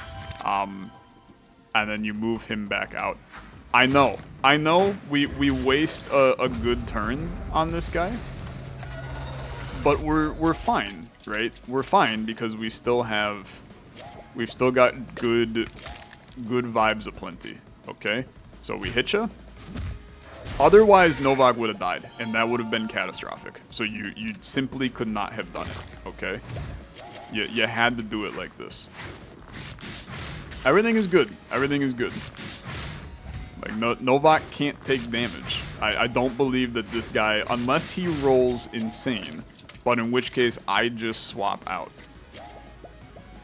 And then you move him back out. I know, we waste a good turn on this guy. But we're fine, right? We're fine because we've still got good vibes aplenty, okay? So we hit ya. Otherwise, Novak would have died, and that would have been catastrophic. So you simply could not have done it, okay? You had to do it like this. Everything is good. Everything is good. Like, Novak can't take damage. I don't believe that this guy, unless he rolls insane, but in which case, I just swap out.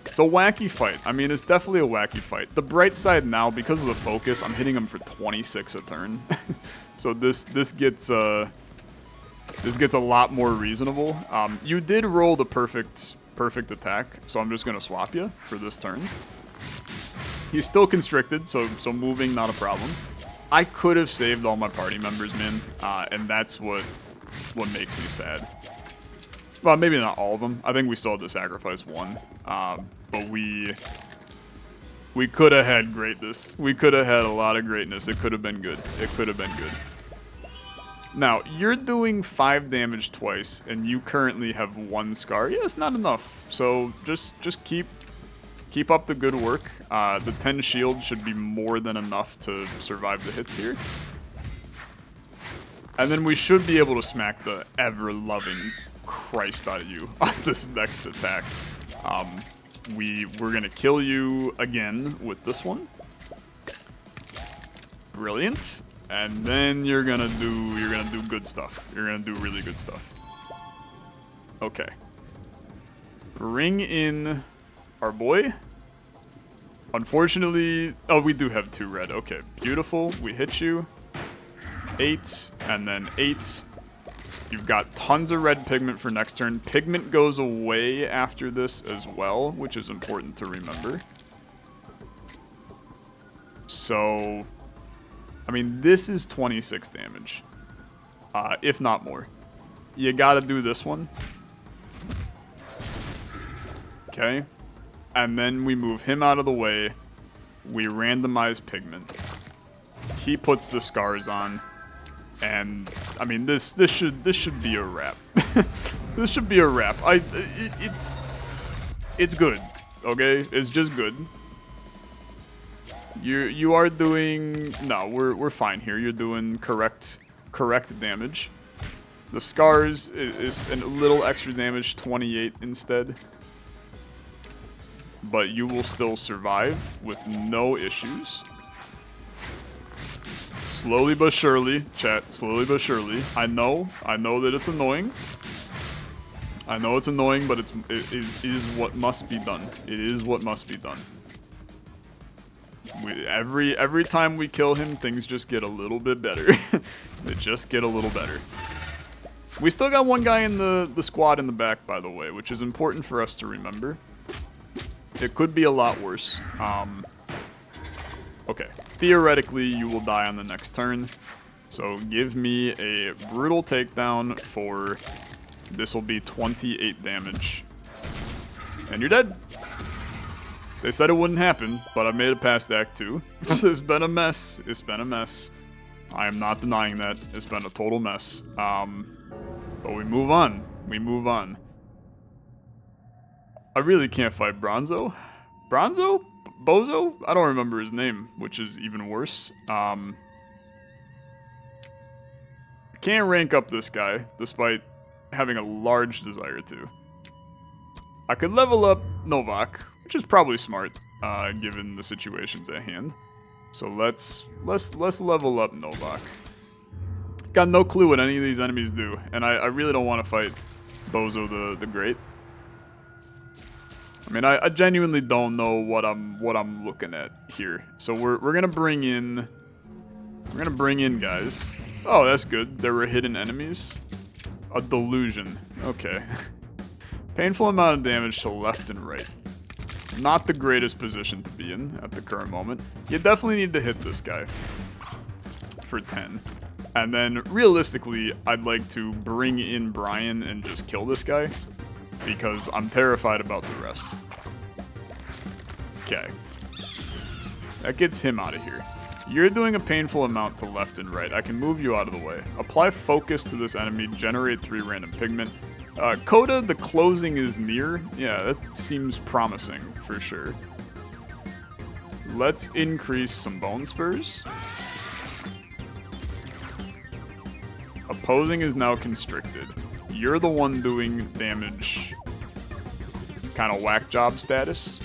It's a wacky fight. I mean, it's definitely a wacky fight. The bright side now, because of the focus, I'm hitting him for 26 a turn. So this gets a lot more reasonable. You did roll the perfect attack, so I'm just gonna swap you for this turn. He's still constricted, so moving not a problem. I could have saved all my party members, man, and that's what makes me sad. Well, maybe not all of them. I think we still had to sacrifice one, but we could have had greatness. We could have had a lot of greatness. It could have been good. It could have been good. Now, you're doing 5 damage twice, and you currently have 1 scar. Yeah, it's not enough. So just keep up the good work. The 10 shield should be more than enough to survive the hits here. And then we should be able to smack the ever-loving Christ out of you on this next attack. We're gonna kill you again with this one. Brilliant. And then you're gonna do good stuff. You're gonna do really good stuff. Okay. Bring in our boy. Unfortunately, oh, we do have 2 red. Okay, beautiful. We hit you. 8 and then 8. You've got tons of red pigment for next turn. Pigment goes away after this as well, which is important to remember. So, I mean, this is 26 damage, if not more. You gotta do this one. Okay. And then we move him out of the way. We randomize pigment. He puts the scars on. And I mean, this should be a wrap. This should be a wrap. It's good, okay? It's just good. You are doing we're fine here. You're doing correct damage. The scars is a little extra damage, 28 instead. But you will still survive with no issues. Slowly but surely, chat, slowly but surely. I know that it's annoying. I know it's annoying, but it is what must be done. It is what must be done. Every time we kill him, things just get a little bit better. They just get a little better. We still got one guy in the squad in the back, by the way, which is important for us to remember. It could be a lot worse. Okay. Theoretically, you will die on the next turn. So give me a brutal takedown for... This will be 28 damage. And you're dead. They said it wouldn't happen, but I made it past Act 2. It's been a mess. It's been a mess. I am not denying that. It's been a total mess. But we move on. We move on. I really can't fight Bronzo. Bronzo? Bozo? I don't remember his name, which is even worse. Can't rank up this guy, despite having a large desire to. I could level up Novak, which is probably smart, given the situations at hand. So let's level up Novak. Got no clue what any of these enemies do, and I really don't want to fight Bozo the Great. I mean, I genuinely don't know what I'm looking at here. So we're gonna bring in guys. Oh, that's good. There were hidden enemies. A delusion. Okay. Painful amount of damage to left and right. Not the greatest position to be in at the current moment. You definitely need to hit this guy for 10. And then realistically, I'd like to bring in Brian and just kill this guy, because I'm terrified about the rest. Okay. That gets him out of here. You're doing a painful amount to left and right. I can move you out of the way. Apply focus to this enemy, generate 3 random pigment. Coda, the closing is near. Yeah, that seems promising for sure. Let's increase some bone spurs. Posing is now constricted. You're the one doing damage, kind of whack job status.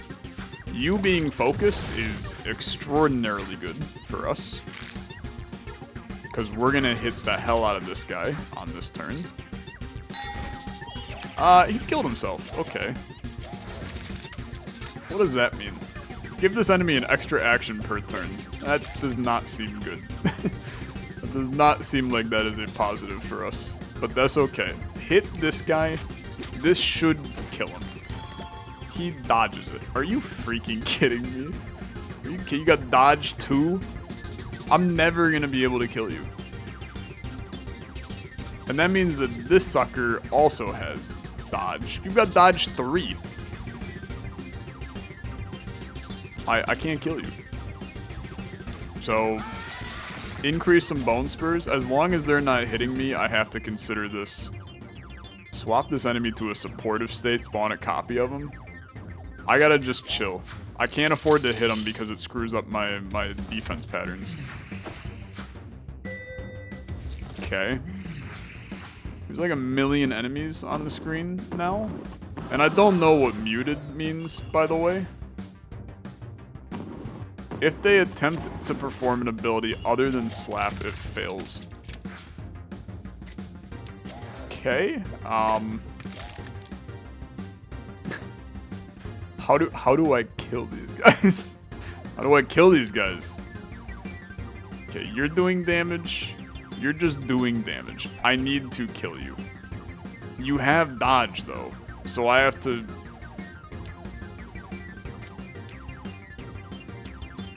You being focused is extraordinarily good for us, because we're gonna hit the hell out of this guy on this turn. He killed himself. Okay. What does that mean? Give this enemy an extra action per turn. That does not seem good. That does not seem like that is a positive for us, but that's okay. Hit this guy. This should kill him. He dodges it. Are you freaking kidding me? You got dodge 2? I'm never gonna be able to kill you. And that means that this sucker also has dodge. You've got dodge 3. I can't kill you. So, increase some bone spurs. As long as they're not hitting me, I have to consider this. Swap this enemy to a supportive state, spawn a copy of him. I gotta just chill. I can't afford to hit him because it screws up my defense patterns. Okay. There's like a million enemies on the screen now. And I don't know what muted means, by the way. If they attempt to perform an ability other than slap, it fails. Okay. How do I kill these guys? How do I kill these guys? Okay, you're doing damage. You're just doing damage. I need to kill you. You have dodge though, so I have to...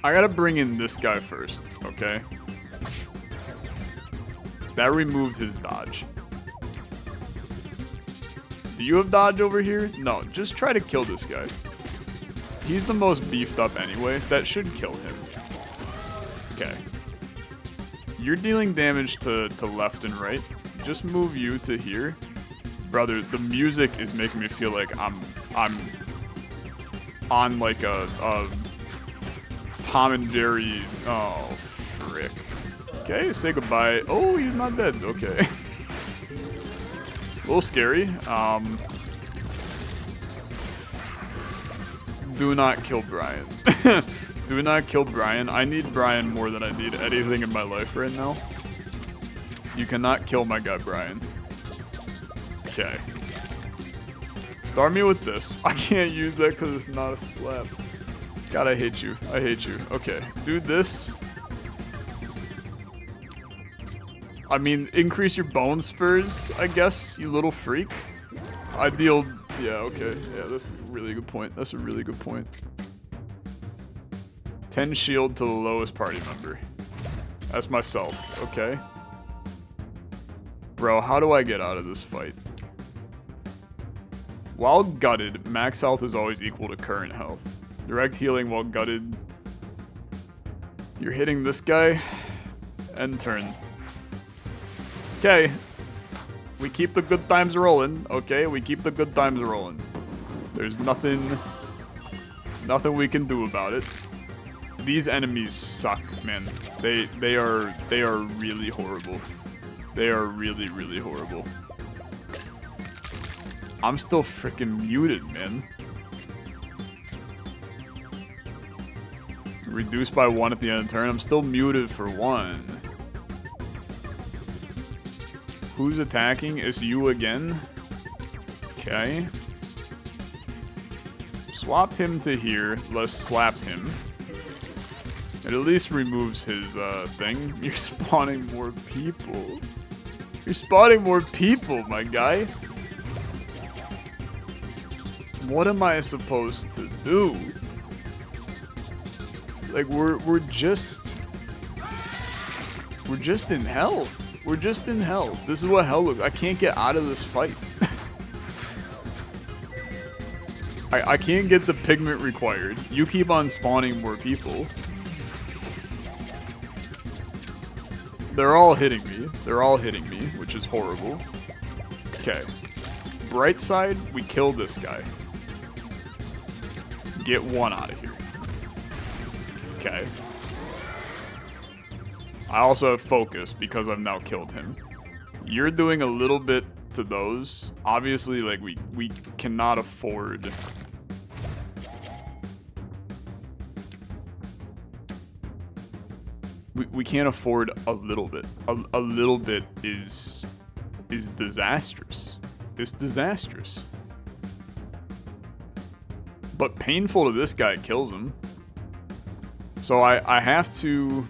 I gotta bring in this guy first, okay? That removed his dodge. Do you have dodge over here? No, just try to kill this guy. He's the most beefed up anyway. That should kill him. Okay. You're dealing damage to left and right. Just move you to here. Brother, the music is making me feel like I'm on like a Tom and Jerry. Oh, frick. Okay, say goodbye. Oh, he's not dead. Okay. A little scary. Do not kill Brian. Do not kill Brian. I need Brian more than I need anything in my life right now. You cannot kill my guy Brian. Okay. Start me with this. I can't use that because it's not a slap. God, I hate you. I hate you. Okay. Do this. I mean, increase your bone spurs, I guess, you little freak. I deal... Yeah, okay. Yeah, that's a really good point. That's a really good point. 10 shield to the lowest party member. That's myself, okay? Bro, how do I get out of this fight? While gutted, max health is always equal to current health. Direct healing while gutted. You're hitting this guy. End turn. Okay. We keep the good times rolling. Okay, we keep the good times rolling. There's nothing we can do about it. These enemies suck, man. They are really horrible. They are really, really horrible. I'm still freaking muted, man. Reduced by 1 at the end of the turn. I'm still muted for 1. Who's attacking? It's you again? Okay. Swap him to here. Let's slap him. It at least removes his thing. You're spawning more people. You're spawning more people, my guy. What am I supposed to do? Like, we're just in hell. We're just in hell. This is what hell looks like. I can't get out of this fight. I can't get the pigment required. You keep on spawning more people. They're all hitting me. They're all hitting me, which is horrible. Okay. Bright side, we kill this guy. Get 1 out of here. Okay. I also have focus because I've now killed him. You're doing a little bit to those. Obviously, like, we cannot afford... We can't afford a little bit. A little bit is disastrous. It's disastrous. But painful to this guy kills him. So I have to...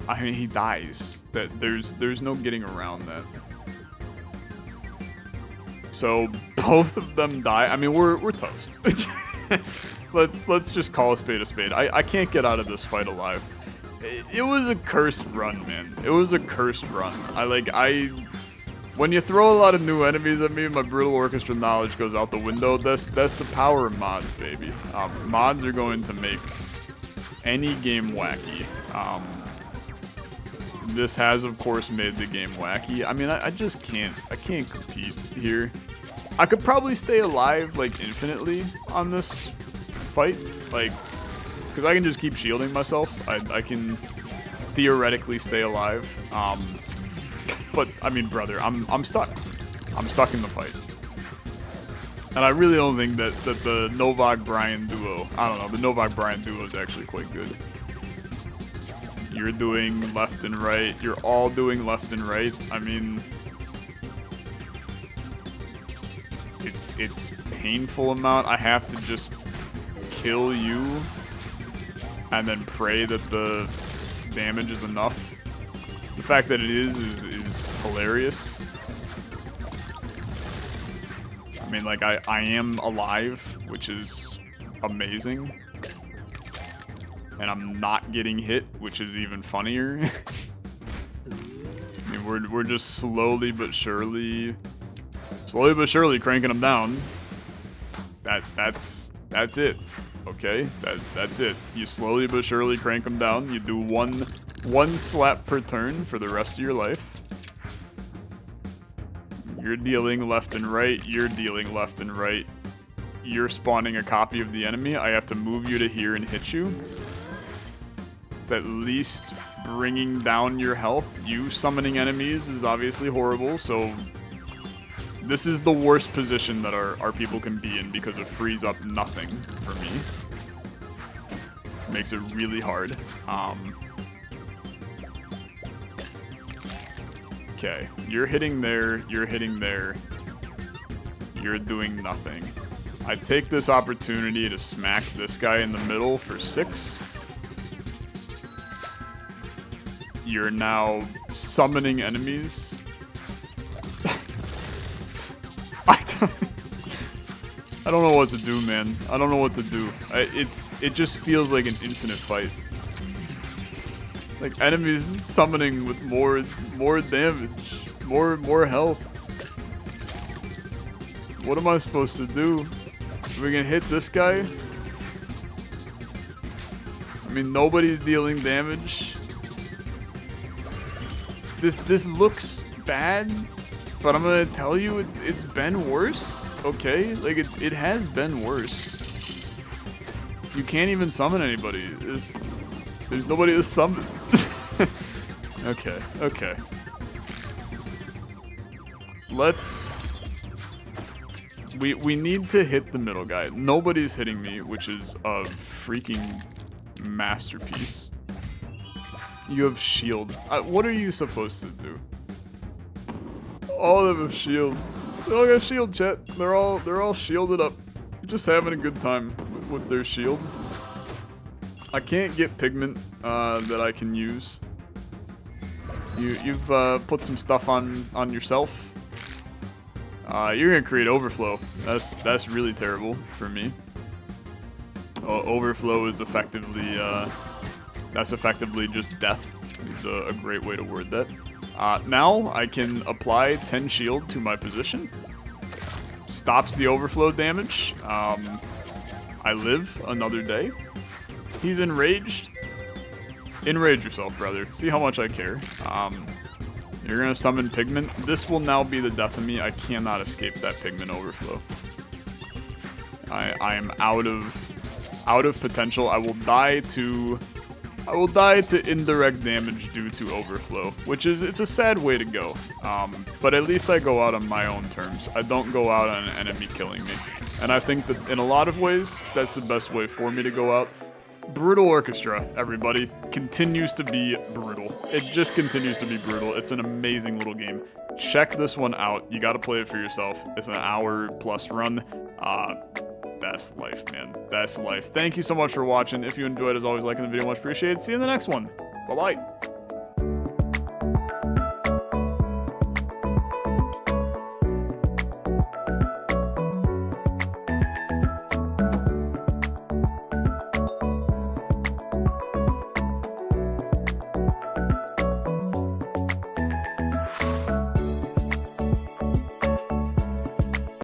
I mean, he dies. There's no getting around that. So both of them die. I mean, we're toast. Let's just call a spade a spade. I can't get out of this fight alive. It was a cursed run, man. It was a cursed run. When you throw a lot of new enemies at me, my Brutal Orchestra knowledge goes out the window. That's the power of mods, baby. Mods are going to make any game wacky. This has, of course, made the game wacky. I mean, I just can't. I can't compete here. I could probably stay alive, like, infinitely on this fight. Like, because I can just keep shielding myself. I can theoretically stay alive. But, I mean, brother, I'm stuck. I'm stuck in the fight. And I really don't think that the Novak-Brian duo, I don't know, the Novak-Brian duo is actually quite good. You're doing left and right. You're all doing left and right. I mean, it's painful amount. I have to just kill you and then pray that the damage is enough. The fact that it is hilarious. I mean, like, I am alive, which is amazing. And I'm not getting hit, which is even funnier. I mean, we're just slowly but surely cranking them down. That's it. Okay, that's it. You slowly but surely crank them down. You do one slap per turn for the rest of your life. You're dealing left and right. You're dealing left and right. You're spawning a copy of the enemy. I have to move you to here and hit you. It's at least bringing down your health. You summoning enemies is obviously horrible, so this is the worst position that our people can be in because it frees up nothing for me. Makes it really hard. Okay, you're hitting there, you're hitting there. You're doing nothing. I take this opportunity to smack this guy in the middle for 6. You're now summoning enemies. I don't know what to do, man. I don't know what to do. It just feels like an infinite fight. Like enemies summoning with more damage, more health. What am I supposed to do? Are we gonna hit this guy? I mean, nobody's dealing damage. This looks bad, but I'm gonna tell you it's been worse. Okay, like it has been worse. You can't even summon anybody. There's nobody to summon. Okay. We need to hit the middle guy. Nobody's hitting me, which is a freaking masterpiece. You have shield. What are you supposed to do? All of them have shield. They all got shield, chat. They're all shielded up. Just having a good time with their shield. I can't get pigment that I can use. You've put some stuff on yourself. You're gonna create overflow. That's really terrible for me. Overflow is effectively that's effectively just death. Is a great way to word that. Now I can apply 10 shield to my position. Stops the overflow damage. I live another day. He's enraged. Enrage yourself, brother. See how much I care. You're gonna summon pigment. This will now be the death of me. I cannot escape that pigment overflow. I am out of potential. I will die to I will die to indirect damage due to overflow, which is, it's a sad way to go. But at least I go out on my own terms. I don't go out on an enemy killing me. And I think that in a lot of ways, that's the best way for me to go out. Brutal Orchestra, everybody, continues to be brutal. It just continues to be brutal. It's an amazing little game. Check this one out. You gotta play it for yourself. It's an hour-plus run. That's life, man. That's life. Thank you so much for watching. If you enjoyed, as always, liking the video, much appreciated. See you in the next one. Bye-bye.